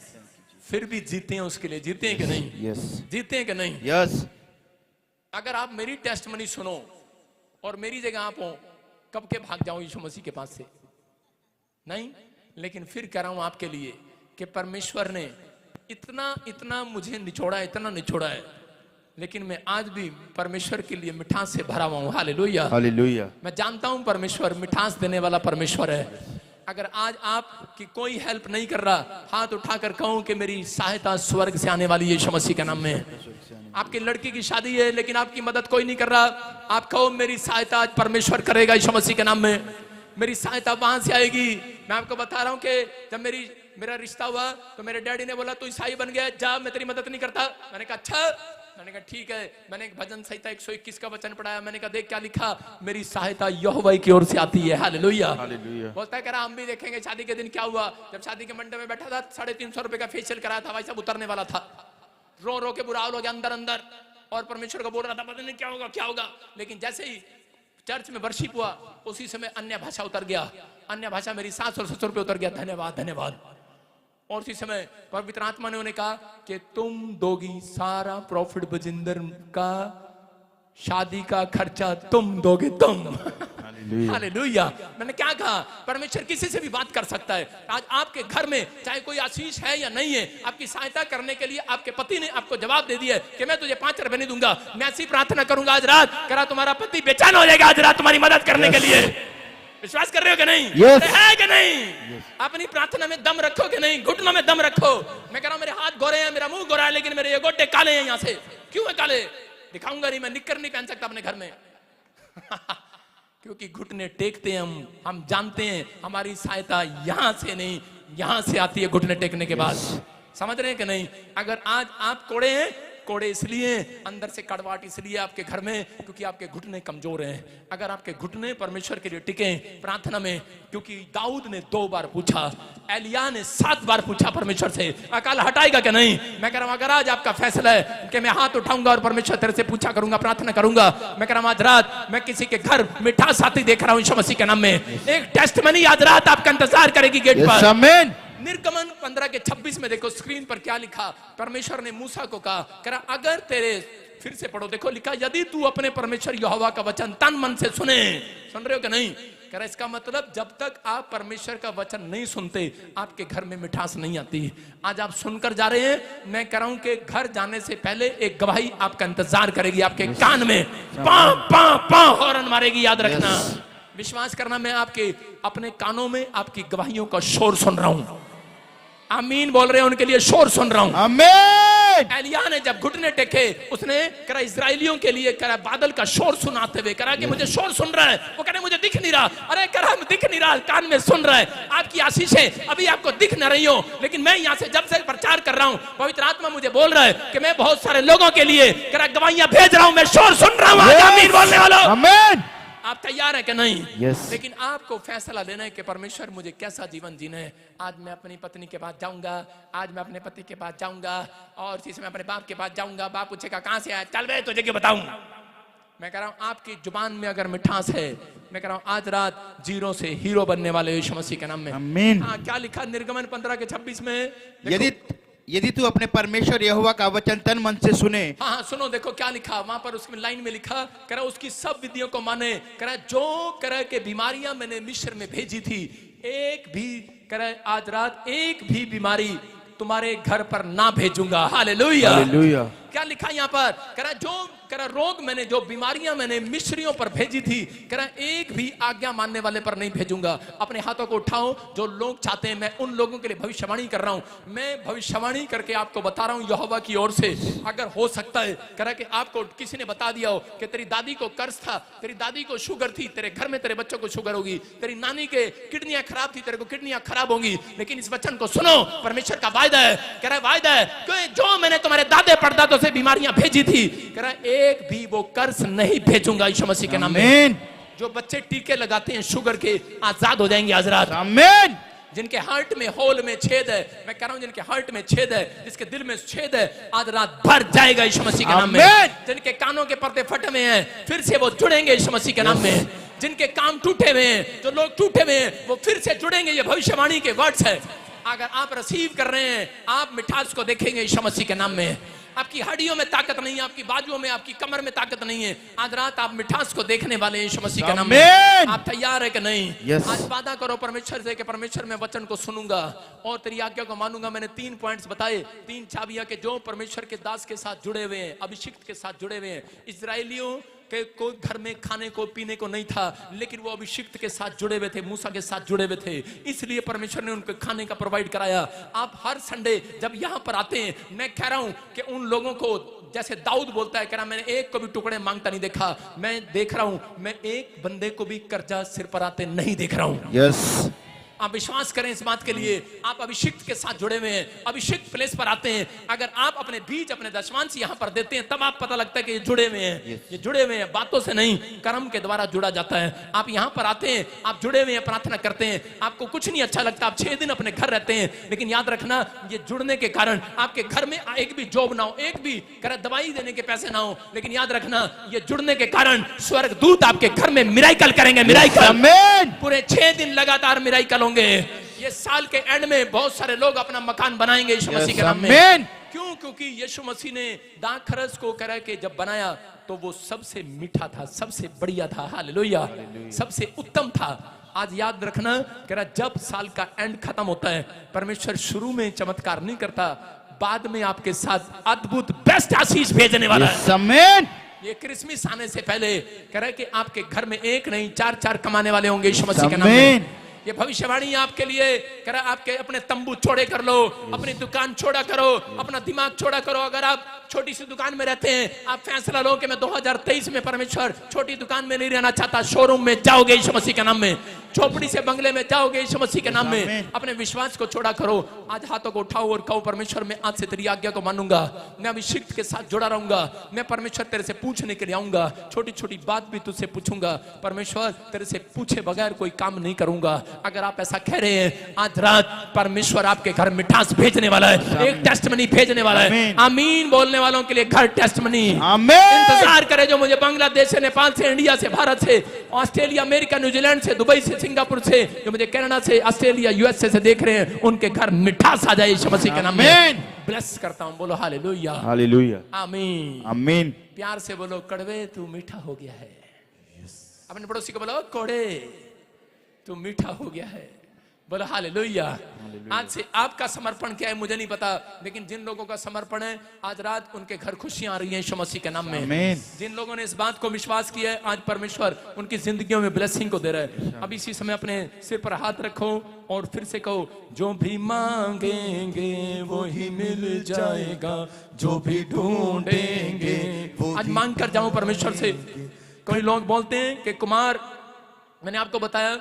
फिर भी जीते हैं उसके लिए। जीते हैं कि नहीं? यस। जीते हैं कि नहीं? यस। अगर आप मेरी टेस्टमनी सुनो और मेरी जगह आप हो, कब के भाग जाओ यीशु मसीह के पास से? नहीं। लेकिन फिर कह रहा हूं आपके लिए कि परमेश्वर ने इतना इतना मुझे निचोड़ा है, इतना निचोड़ा है, लेकिन मैं आज भी परमेश्वर के लिए मिठास से भरा हुआ हूं। हालेलुया। हालेलुया। मैं जानता हूं परमेश्वर मिठास देने वाला परमेश्वर है। अगर आज आपकी कोई हेल्प नहीं कर रहा, हाथ उठाकर कहूं कि मेरी सहायता स्वर्ग से आने वाली है यीशु मसीह के नाम में। आपकी लड़की की शादी है लेकिन आपकी मदद कोई नहीं कर रहा, आप कहो मेरी सहायता आज परमेश्वर करेगा यीशु मसीह के नाम में। मेरी सहायता वहां से आएगी। मैं आपको बता रहा हूं कि जब मेरा रिश्ता हुआ तो मेरे डैडी ने बोला तू ईसाई बन गया, जा मैं तेरी मदद नहीं करता। मैंने कहा अच्छा। मैंने कहा ठीक है। मैंने एक भजन संहिता 121 का वचन पढ़ाया। मैंने कहा देख क्या लिखा, मेरी सहायता यहोवा की ओर से आती है। हालेलुया। बोलता है कह रहा हम भी देखेंगे। शादी के दिन क्या हुआ, जब शादी के मंडप में बैठा था 350 रुपए का फेशियल कराया था, भाई साहब उतरने वाला था। रो रो के बुरा हाल हो गया अंदर अंदर, और परमेश्वर को बोल रहा था पता नहीं क्या होगा क्या होगा। लेकिन जैसे ही चर्च में वर्शिप हुआ उसी समय अन्य भाषा उतर गया। अन्य भाषा मेरी सास और ससुर पे उतर गया। धन्यवाद धन्यवाद। और उसी समय पवित्र आत्मा ने उन्हें कहा कि तुम दोगी सारा प्रॉफिट बजिंदर का शादी का खर्चा तुम दोगे तुम। हालेलुया। मैंने क्या कहा, परमेश्वर किसी से भी बात कर सकता है। आज आपके घर में चाहे कोई आशीष है या नहीं है, आपकी सहायता करने के लिए आपके पति ने आपको जवाब दे दिया है कि मैं तुझे 5 रुपए नहीं दूंगा। मैं ऐसी प्रार्थना करूंगा आज रात, करा तुम्हारा पति बेचैन हो जाएगा आज रात तुम्हारी मदद करने के लिए। विश्वास कर रहे हो कि नहीं? है कि नहीं? अपनी प्रार्थना में दम रखो कि नहीं? घुटनों में दम रखो। मैं कह रहा हूं मेरे हाथ गोरे हैं, मेरा मुंह गोरा है, लेकिन मेरे ये गोटे काले हैं। यहां से क्यों है काले? दिखाऊंगा नहीं, मैं निक्कर नहीं पहन सकता अपने घर में। क्योंकि घुटने टेकते हैं हम जानते हैं हमारी सहायता यहां से नहीं यहां से आती है घुटने टेकने के बाद। समझ रहे हैं कि नहीं? अगर आज आप कोड़े हैं, कोड़े इसलिए अंदर से कड़वाट इसलिए आपके घर में क्योंकि आपके घुटने कमजोर हैं। अगर आपके घुटने परमेश्वर के लिए टिके प्रार्थना में, क्योंकि दाऊद ने 2 बार पूछा, एलिया ने 7 बार पूछा परमेश्वर से, अकाल हटाएगा कि नहीं? मैं कह रहा हूं अगर आज आपका फैसला है कि मैं हाथ उठाऊंगा और परमेश्वर तेरे से पूछा करूंगा, प्रार्थना करूंगा, मैं कह रहा हूं आज रात मैं किसी के घर मिठास आती देख रहा हूं यीशु मसीह के नाम में। एक टेस्टमनी आज रात आपका इंतजार करेगी गेट पर। आमीन। निर्गमन 15:26 में देखो स्क्रीन पर क्या लिखा। परमेश्वर ने मूसा को कहा अगर तेरे, फिर से पढ़ो, देखो लिखा यदि तू अपने परमेश्वर यहोवा का वचन तन मन से सुने। सुन रहे हो कि नहीं? कह रहा इसका मतलब जब तक आप परमेश्वर का वचन नहीं सुनते आपके घर में मिठास नहीं आती। आज आप सुनकर जा रहे हैं, मैं कह रहा हूं कि घर जाने से पहले एक गवाही आपका इंतजार करेगी आपके कान में, पां पां पां हॉर्न मारेगी। याद रखना, विश्वास करना, मैं आपके अपने कानों में आपकी गवाहियों का शोर सुन रहा हूं। आमीन बोल रहे हैं, उनके लिए शोर सुन रहा हूं। आमीन। एलिया ने जब घुटने टेके उसने करा इजराइलियों के लिए करा बादल का शोर सुनाते हुए करा कि मुझे शोर सुन रहा है। वो कह रहे मुझे दिख नहीं रहा। अरे करा दिख नहीं रहा, कान में सुन रहा है। आपकी आशीषें अभी आपको दिख न रही हो, लेकिन मैं यहां से जब से प्रचार कर रहा हूं पवित्र आत्मा मुझे बोल रहा है कि मैं बहुत सारे लोगों के लिए करा गवाहियां भेज रहा हूं। मैं शोर सुन रहा हूं। आमीन बोलने वालों, आमीन। आप तैयार है कि नहीं? Yes. लेकिन आपको फैसला लेना है कि परमेश्वर मुझे कैसा जीवन जीना है। आज मैं अपनी पत्नी के पास जाऊंगा, आज मैं अपने पति के पास जाऊंगा, और इसी समय अपने बाप के पास जाऊंगा। बाप पूछेगा कहां से आया, चल बे तुझे क्या बताऊं। मैं कह रहा हूं आपकी जुबान में अगर मिठास है, मैं कह रहा हूं आज रात 0 से हीरो बनने वाले यीशु मसीह के नाम में। आमीन। हाँ, क्या लिखा निर्गमन 15:26 में? यदि तू अपने परमेश्वर यहोवा का वचन तन मन से सुने। हाँ हाँ सुनो, देखो क्या लिखा वहां पर उसमें लाइन में लिखा, कह रहा उसकी सब विधियों को माने, कह रहा जो कह के बीमारियां मैंने मिस्र में भेजी थी एक भी, कह रहा आज रात एक भी बीमारी तुम्हारे घर पर ना भेजूंगा। हालेलुया। हालेलुया। क्या लिखा यहाँ पर? कह रहा जो कह रहा रोग मैंने, जो बीमारियां मैंने मिस्रियों पर भेजी थी, कह रहा एक भी आज्ञा मानने वाले पर नहीं भेजूंगा। अपने हाथों को उठाओ, जो लोग चाहते हैं मैं उन लोगों के लिए भविष्यवाणी कर रहा हूं। मैं भविष्यवाणी करके आपको बता रहा हूं यहोवा की ओर से। अगर हो सकता है कह रहा कि आपको किसी ने बता दिया हो कि तेरी दादी को कर्ज था, तेरी दादी को शुगर थी, तेरे घर में तेरे बच्चों को शुगर होगी, तेरी नानी के किडनियां खराब थी, तेरे को किडनियां खराब होंगी, लेकिन इस वचन को सुनो, परमेश्वर का वायदा है। कह रहा वायदा है कि जो मैंने तुम्हारे दादे परदादों से बीमारियां भेजी थी, कह रहा एक भी वो कर्ज नहीं भेजूंगा यीशु मसीह के नाम में। जो बच्चे टीके लगाते हैं शुगर के, आजाद हो जाएंगे आज रात। आमीन। जिनके हार्ट में होल में छेद है, मैं कह रहा हूं जिनके हार्ट में छेद है, जिसके दिल में छेद है, आज रात भर जाएगा यीशु मसीह के नाम में। जिनके कानों के पर्दे फटे हुए हैं, फिर से वो जुड़ेंगे यीशु मसीह के नाम में। जिनके काम टूटे हुए हैं, जो लोग टूटे हुए हैं, वो फिर से जुड़ेंगे। ये भविष्यवाणी के वर्ड्स है। अगर आप रिसीव कर रहे हैं, आप मिठास को देखेंगे यीशु मसीह के नाम में। आपकी हड्डियों में ताकत नहीं है, आपकी बाजुओं में, आपकी कमर में ताकत नहीं है। आज रात आप मिठास को देखने वाले हैं यीशु मसीह के नाम में। आप तैयार है कि नहीं? yes. आज वादा करो परमेश्वर से कि परमेश्वर मैं वचन को सुनूंगा और तेरी आज्ञा को मानूंगा। मैंने 3 पॉइंट्स बताए, 3 चाबियां के जो परमेश्वर के दास के साथ जुड़े हुए हैं, अभिषिक्त के साथ जुड़े हुए हैं। इजराइलियों के कोई घर में खाने को पीने को नहीं था, लेकिन वो अभिषिक्त के साथ जुड़े हुए थे, मूसा के साथ जुड़े हुए थे, इसलिए परमेश्वर ने उनको खाने का प्रोवाइड कराया। आप हर संडे जब यहाँ पर आते हैं, मैं कह रहा हूं कि उन लोगों को जैसे दाऊद बोलता है, कह रहा मैंने एक को भी टुकड़े मांगता नहीं देखा। मैं देख रहा हूं, मैं एक बंदे को भी कर्जा सिर पर आते नहीं देख रहा हूं। यस। आप विश्वास करें इस बात के लिए, आप अभिषिक्त के साथ जुड़े हुए हैं, अभिषिक्त प्लेस पर आते हैं। अगर आप अपने बीज अपने दशमांश यहाँ पर देते हैं तब आप पता लगता है कि ये जुड़े हुए हैं। ये जुड़े हुए हैं, बातों से नहीं कर्म के द्वारा जुड़ा जाता है। आप यहाँ पर आते हैं, आप जुड़े हुए हैं, प्रार्थना करते हैं, आपको कुछ नहीं अच्छा लगता, आप 6 दिन अपने घर रहते हैं, लेकिन याद रखना ये जुड़ने के कारण आपके घर में एक भी जॉब ना हो, एक भी दवाई देने के पैसे ना हो, लेकिन याद रखना ये जुड़ने के कारण स्वर्गदूत आपके घर में मिराइकल करेंगे। मिराइकल, आमीन। पूरे 6 दिन लगातार मिराइकल होंगे। ये साल के एंड में बहुत सारे लोग अपना मकान बनाएंगे यीशु मसीह के नाम में। आमीन। क्यों? क्योंकि यीशु मसीह ने दाखरस को करा के जब बनाया तो वो सबसे मीठा था, सबसे बढ़िया था, हालेलुया, सबसे उत्तम था। आज याद रखना, कह रहा जब साल का एंड खत्म होता है, परमेश्वर शुरू में चमत्कार नहीं करता, बाद में आपके साथ अद्भुत बेस्ट आशीष भेजने वाला है। आमीन। ये क्रिसमस आने से पहले कह रहा है कि आपके घर में एक नहीं 4-4 कमाने वाले होंगे यीशु मसीह के नाम में। ये भविष्यवाणी आपके लिए कह रहा है, आपके अपने तंबू छोड़े कर लो, अपनी दुकान छोड़ा करो, अपना दिमाग छोड़ा करो। अगर आप छोटी सी दुकान में रहते हैं, आप फैसला लो कि मैं 2023 में परमेश्वर छोटी दुकान में नहीं रहना चाहता, शोरूम में जाओगे यीशु मसीह के नाम में, झोपड़ी से बंगले में जाओगे यीशु मसीह के नाम में। अपने विश्वास को छोड़ा करो। आज हाथों को उठाओ और कहो, परमेश्वर मैं आज से तेरी आज्ञा को मानूंगा, मैं अभिषिक्त के साथ जुड़ा रहूंगा, मैं परमेश्वर तेरे से पूछने के लिए आऊंगा, छोटी छोटी बात भी तुझसे पूछूंगा, परमेश्वर तेरे से पूछे बगैर कोई काम नहीं करूंगा। अगर आप ऐसा कह रहे हैं, आज रात परमेश्वर आपके घर मिठास भेजने वाला है, एक टेस्टमनी भेजने वाला है। आमीन बोलने वालों के लिए घर टेस्टमनी। इंतजार करे जो मुझे बांग्लादेश से, नेपाल से, इंडिया से, भारत से, ऑस्ट्रेलिया, अमेरिका, न्यूजीलैंड से, दुबई से, सिंगापुर से, जो मुझे कनाडा से, ऑस्ट्रेलिया, यूएसए से देख रहे हैं, उनके घर मिठास आ जाए यीशु मसीह के नाम में। ब्लेस करता हूं, बोलो हालेलुया, हालेलुया, आमीन, आमीन। प्यार से बोलो, कड़वे तू मीठा हो गया है। अपने पड़ोसी को बोलो, कोड़े तू मीठा हो गया है। बोलो हालेलुया। आज से आपका समर्पण क्या है मुझे नहीं पता, लेकिन जिन लोगों का समर्पण है आज रात उनके घर खुशियां आ रही हैं यीशु मसीह के नाम में। आमीन। जिन लोगों ने इस बात को विश्वास किया है, आज परमेश्वर उनकी जिंदगियों में ब्लेसिंग को दे रहा है। अब इसी समय अपने सिर पर हाथ रखो और फिर से कहो, जो भी मांगेंगे वो ही मिल जाएगा, जो भी ढूंढेंगे। आज मांग कर जाऊं परमेश्वर से। कई लोग बोलते हैं कि कुमार, मैंने आपको बताया,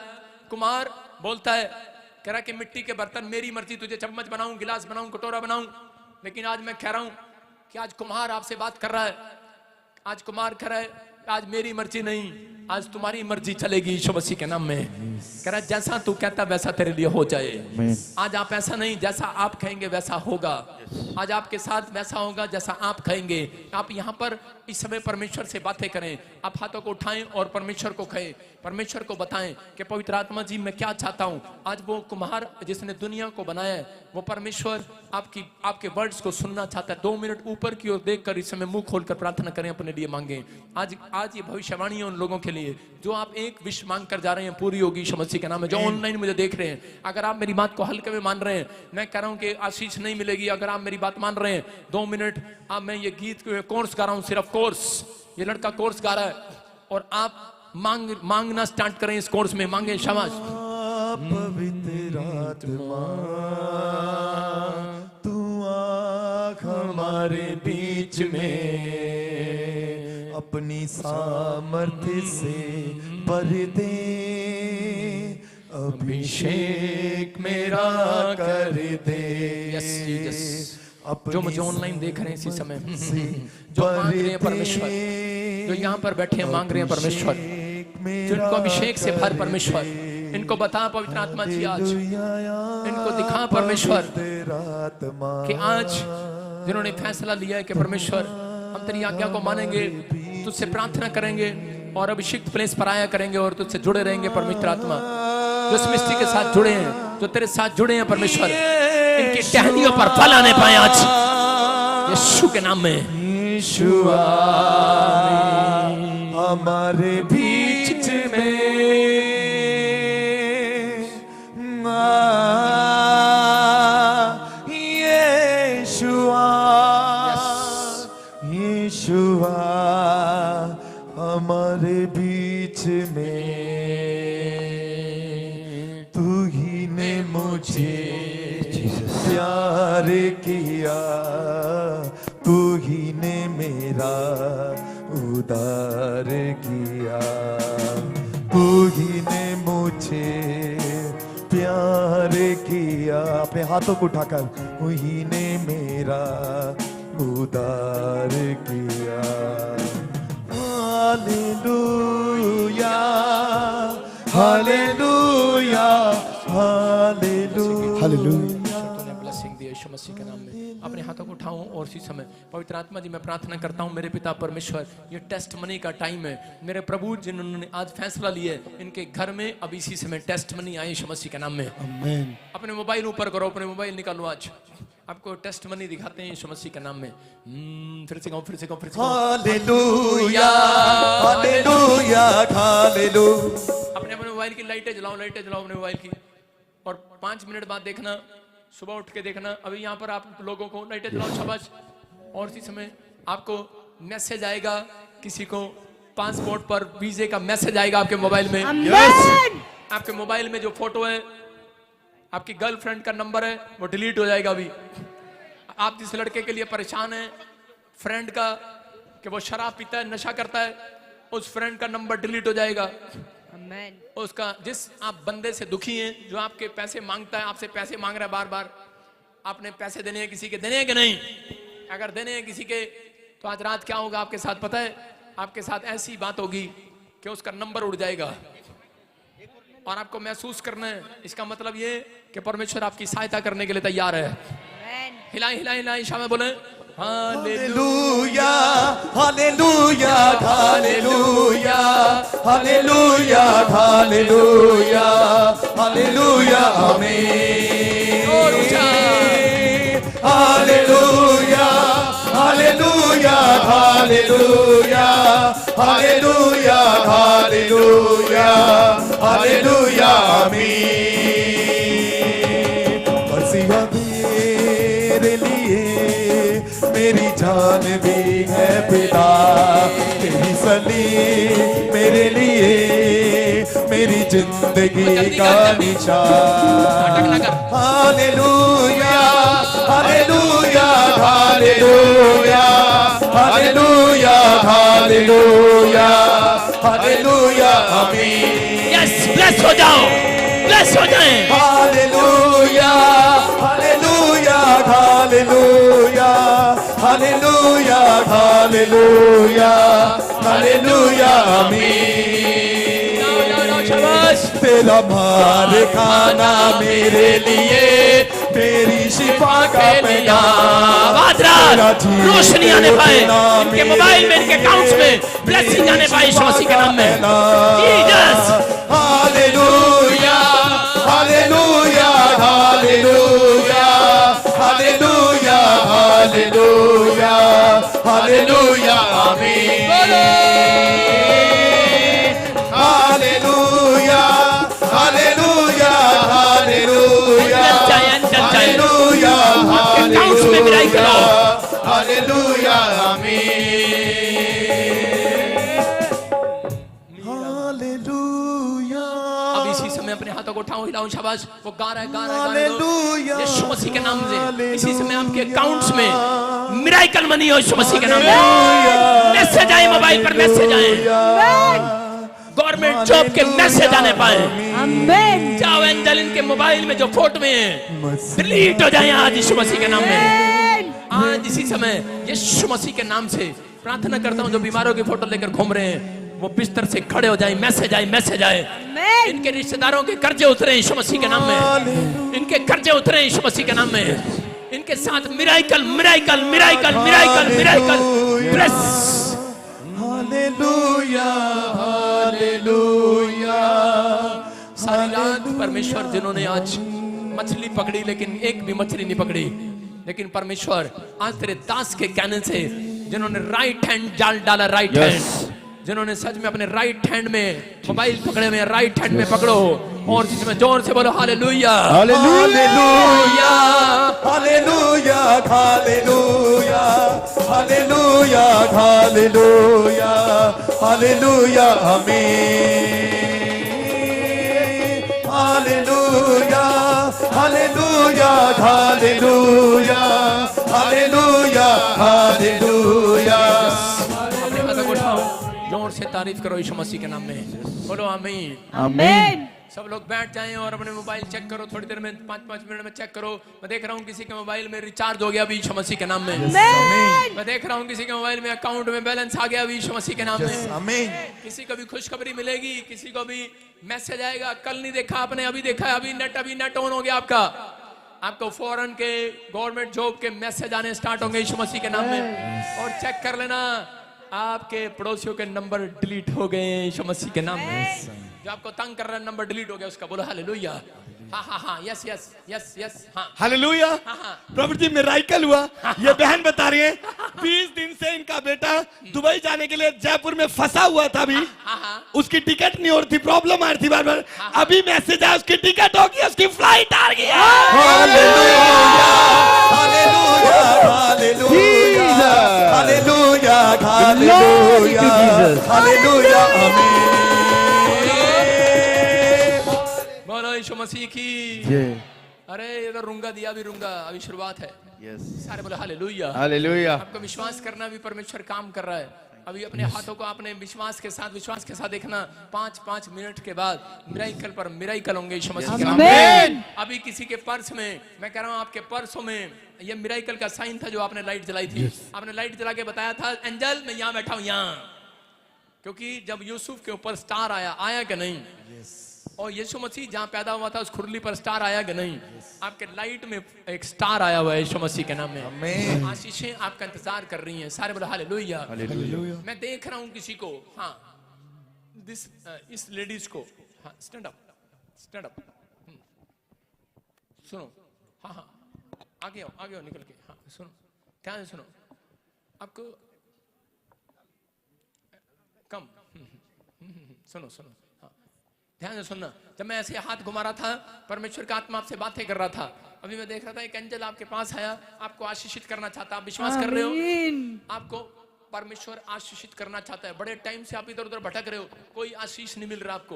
कुमार बोलता है, कह रहा कि मिट्टी के बर्तन मेरी मर्जी, तुझे चम्मच बनाऊं, गिलास बनाऊं, कटोरा बनाऊं। लेकिन आज मैं कह रहा हूं कि आज कुम्हार आपसे बात कर रहा है, आज कुम्हार कह रहा है, आज मेरी मर्जी नहीं, आज तुम्हारी मर्जी चलेगी यीशु मसीह के नाम में। कह रहा जैसा तू कहता वैसा तेरे लिए हो जाए। आज आप ऐसा नहीं, जैसा आप कहेंगे वैसा होगा। आज आपके साथ वैसा होगा जैसा आप कहेंगे। आप यहाँ पर इस समय परमेश्वर से बातें करें, आप हाथों को उठाएं और परमेश्वर को कहें, परमेश्वर को बताएं कि पवित्र आत्मा जी मैं क्या चाहता हूं। आज वो कुम्हार जिसने दुनिया को बनाया है, वो परमेश्वर आपके वर्ड्स को सुनना चाहता है। 2 मिनट ऊपर की ओर देखकर इस समय मुंह खोलकर प्रार्थना करें, अपने लिए मांगे। आज ये भविष्यवाणी है उन लोगों के लिए जो आप एक विश मांग कर जा रहे हैं, पूरी होगी यीशु मसीह के नाम में। जो ऑनलाइन मुझे देख रहे हैं, अगर आप मेरी बात को हल्के में मान रहे हैं, मैं कह रहा हूं कि आशीष नहीं मिलेगी। अगर आप मेरी बात मान रहे हैं, 2 मिनट आप, मैं ये गीत कोर्स गा रहा हूं, सिर्फ कोर्स, ये लड़का कोर्स गा रहा है और आप मांगना स्टार्ट करें इस कोर्स में। मांगे शाबाश। पवित्र आत्मा तू आँख हमारे बीच में, अपनी सामर्थ्य से भर दे, अभिषेक मेरा कर दे। जो मुझे ऑनलाइन देख रहे हैं इसी समय, जो मांग रहे हैं परमेश्वर, जो यहाँ पर बैठे हैं मांग रहे हैं परमेश्वर, जिनको अभिषेक से भर परमेश्वर, इनको बता पवित्र आत्मा जी, आज इनको दिखा परमेश्वर कि आज जिन्होंने फैसला लिया है कि परमेश्वर हम तेरी आज्ञा को मानेंगे, तुझसे प्रार्थना करेंगे और अभिषिक्त प्लेस पर आया करेंगे और तुझसे जुड़े रहेंगे। पवित्र आत्मा जो इस मिस्ट्री के साथ जुड़े हैं, जो तेरे साथ जुड़े हैं परमेश्वर, इनकी टहनियों पर फल आने पाए आज यीशु के नाम में। यीशुआ हमारे बीच में, यीशुआ यीशुआ हमारे बीच में, तू ही ने मुझे प्यार किया, तू ही ने मेरा उद्धार किया, तू ही ने मुझे प्यार उद्धार किया। अपने हाथों को उठाकर वही ने मेरा उद्धार किया। हालेलुया हालेलुया हालेलुया हालेलुया। तूने ब्लेसिंग दी यीशु मसीह के नाम में। अपने हाथों को उठाऊं और इसी समय पवित्र आत्मा जी मैं प्रार्थना करता हूं मेरे पिता परमेश्वर, ये टेस्ट मनी का टाइम है। मेरे प्रभु जिन्होंने आज फैसला लिए इनके घर में अब इसी समय टेस्ट मनी आए यीशु मसीह के नाम में। आमीन। अपने मोबाइल ऊपर करो, अपने मोबाइल निकालो, आज आपको टेस्ट मनी दिखाते हैं यीशु मसीह के नाम में। फिर से कहूं, फिर से कहूं, फिर से कहूं। हालेलुया हालेलुया हालेलुया। अपने अपने मोबाइल की लाइटें जलाओ, लाइटें जलाओ अपने मोबाइल की, और 5 मिनट बाद देखना, सुबह उठ के देखना। अभी यहाँ पर आप लोगों को लाइटें जलाओ, शाबाश। और इसी समय आपको मैसेज आएगा, किसी को पासपोर्ट पर वीजे का मैसेज आएगा आपके मोबाइल में। आपके मोबाइल में जो फोटो है, आपकी गर्लफ्रेंड का नंबर है, वो डिलीट हो जाएगा अभी। आप जिस लड़के के लिए परेशान है फ्रेंड का, कि वो शराब पीता है, नशा करता है, उस फ्रेंड का नंबर डिलीट हो जाएगा। उसका जिस आप बंदे से दुखी हैं, जो आपके पैसे मांगता है, आपसे पैसे मांग रहा है बार बार, आपने पैसे देने हैं किसी के, देने हैं कि नहीं? अगर देने हैं किसी के, तो आज रात क्या होगा आपके साथ पता है? आपके साथ ऐसी बात होगी कि उसका नंबर उड़ जाएगा और आपको महसूस करना है। इसका मतलब ये कि परमेश्वर आपकी सहायता करने के लिए तैयार है। हिलाएं हिलाएं हिलाएं, शाम में बोले हालेलुया हालेलुया हालेलुया हालेलुया हालेलुया हालेलुया आमीन। हालेलुया हालेलुया हालेलुया हालेलुया हालेलुया हालेलुया आमीन। मसीहा मेरे लिए मेरी जान भी है पिता, तेरी सलीब मेरे लिए मेरी जिंदगी का निशान। हालेलुया हालेलुया हालेलुया हालेलुया हालेलुया हालेलुया आमीन। यस, ब्लेस हो जाओ, ब्लेस हो जाएं। हालेलुया हालेलुया हालेलुया हालेलुया हालेलुया हालेलुया आमीन। शाबाश। तेरा मार खाना मेरे लिए मेरी शिफा का पैगाम। रोशनी आने पाए इनके मोबाइल में, इनके अकाउंट्स में ब्लेसिंग आने पाए यीशु मसीह के नाम में। जीसस। हालेलुया हालेलुया हालेलुया हालेलुया हालेलुया हालेलुया आमीन। हालेलुया हालेलुया हालेलुया हालेलुया अकाउंट्स में मिलाई करो। हालेलुया आमीन। हालेलुया। अब इसी समय अपने हाथों को उठाओ, हिलाओ, शाबाश। वो गा रहा है, गा रहा है, हालेलुया। यीशु मसीह के नाम से इसी समय आपके अकाउंट्स में मिराकल मनी हो यीशु मसीह के नाम में। मैसेज आए, मोबाइल पर मैसेज आए, गवर्नमेंट जॉब के मैसेज आने पाए। जाओ एंजल, इनके मोबाइल में जो फोटो में डिलीट हो जाए आज यीशु मसीह के नाम में। आज इसी समय यीशु मसीह के नाम से प्रार्थना करता हूं, जो बीमारों की फोटो लेकर घूम रहे हैं वो बिस्तर से खड़े हो जाए। मैसेज आए, मैसेज आए। इनके रिश्तेदारों के कर्जे उतरे यीशु मसीह के नाम में। इनके कर्जे उतरे यीशु मसीह के नाम में। इनके साथ miracle miracle miracle miracle miracle. Hallelujah hallelujah. सारी रात परमेश्वर जिन्होंने आज मछली पकड़ी लेकिन एक भी मछली नहीं पकड़ी, लेकिन परमेश्वर आज तेरे दास के कहने से जिन्होंने राइट हैंड जाल डाला, राइट हैंड, जिन्होंने सच में अपने राइट हैंड में मोबाइल पकड़े हुए, राइट हैंड में पकड़ो और जिसमें जोर से बोलो हालेलुया हालेलुया हालेलुया हालेलुया हालेलुया हालेलुया हालेलुया आमीन। हालेलुया हालेलुया हालेलुया हालेलुया हालेलुया। जोर से तारीफ करो यीशु मसीह के नाम में, बोलो आमीन। आमीन। सब लोग बैठ जाएं और अपने मोबाइल चेक करो, थोड़ी देर में 5-5 मिनट में चेक करो। मैं देख रहा हूँ किसी के मोबाइल में रिचार्ज हो गया अभी यीशु मसीह के नाम में। मैं देख रहा हूँ किसी के मोबाइल में अकाउंट में बैलेंस आ गया अभी यीशु मसीह के नाम में। आमीन। किसी को भी खुशखबरी मिलेगी, किसी को भी मैसेज आएगा, कल नहीं देखा आपने, अभी देखा है, अभी नेट ऑन हो गया आपका, आपको फौरन के गवर्नमेंट जॉब के मैसेज आने स्टार्ट होंगे यीशु मसीह के नाम में। और चेक कर लेना आपके पड़ोसियों के नंबर डिलीट हो गए यीशु मसीह के नाम में। जो आपको तंग कर रहा है नंबर डिलीट हो गया उसका, बोलो हालेलुया। हाँ हाँ हाँ, यस यस यस यस, हाँ हालेलुया। हाँ। प्रभु जी मिराइकल हुआ। ये बहन बता रही है 20 दिन से इनका बेटा दुबई जाने के लिए जयपुर में फंसा हुआ था। अभी उसकी टिकट नहीं हो रही थी, प्रॉब्लम आ रही थी बार बार। अभी मैसेज आया उसकी टिकट हो गई, उसकी फ्लाइट आ गई है। हालेलुया हालेलुया हालेलुया हालेलुया हालेलुया हालेलुया, आमीन। बोलो यीशु मसीह की। अरे ये तो रूंगा दिया, अभी रूंगा, अभी शुरुआत है। सारे बोलो हालेलुया हालेलुया। आपको विश्वास करना भी परमेश्वर काम कर रहा है। अभी अपने हाथों को आपने विश्वास के साथ देखना, 5-5 मिनट के बाद मिराइकल पर मिराइकल होंगे यीशु मसीह के नाम में। अभी किसी के पर्स में, मैं कह रहा हूँ आपके पर्सों में ये मिराइकल का साइन था जो आपने लाइट जलाई थी। आपने लाइट जला के बताया था एंजल मैं यहाँ बैठा हूँ यहाँ, क्योंकि जब यूसुफ के ऊपर स्टार आया कि नहीं, और यीशु मसीह जहाँ पैदा हुआ था उस खुरली पर स्टार आया कि नहीं, आपके लाइट में एक स्टार आया हुआ है यीशु मसीह के नाम में। आशीषें आपका इंतजार कर रही हैं। सारे बोलो हालेलुया। मैं देख रहा हूँ किसी को, हाँ इस लेडीज को, हाँ स्टैंड अप सुनो, हाँ हाँ आगे आओ निकल के, हाँ सुनो ध्यान से सुनो, आपको कम सुनो हाँ ध्यान से सुनना। जब मैं ऐसे हाथ घुमा रहा था, परमेश्वर का आत्मा आपसे बातें कर रहा था। अभी मैं देख रहा था एक एंजल आपके पास आया, आपको आशीषित करना चाहता। आप विश्वास कर रहे हो? आपको परमेश्वर आशीषित करना चाहता है। बड़े टाइम से आप इधर उधर भटक रहे हो, कोई आशीष नहीं मिल रहा आपको।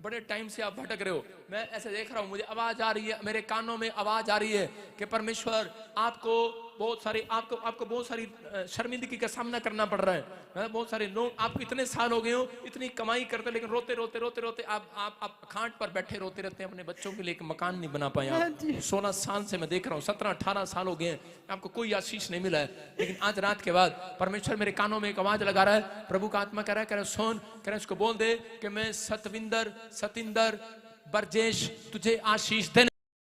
बड़े टाइम से आप भटक रहे हो। मैं ऐसे देख रहा हूँ, मुझे आवाज आ रही है, मेरे कानों में आवाज आ रही है कि परमेश्वर आपको बहुत सारी शर्मिंदगी का सामना करना पड़ रहा है। बहुत सारे लोग, आपको इतने साल हो गए हो, इतनी कमाई करते, लेकिन रोते आप खाट पर बैठे रोते रहते हैं। अपने बच्चों के लिए एक मकान नहीं बना पाए आप। 16 साल से मैं देख रहा हूँ, 17-18 साल हो गए हैं, आपको कोई आशीष नहीं मिला है। लेकिन आज रात के बाद परमेश्वर मेरे कानों में एक आवाज लगा रहा है। प्रभु का आत्मा कह रहा है सुन, कह रहा है उसको बोल दे कि मैं सतिंदर बरजेश तुझे आशीष देने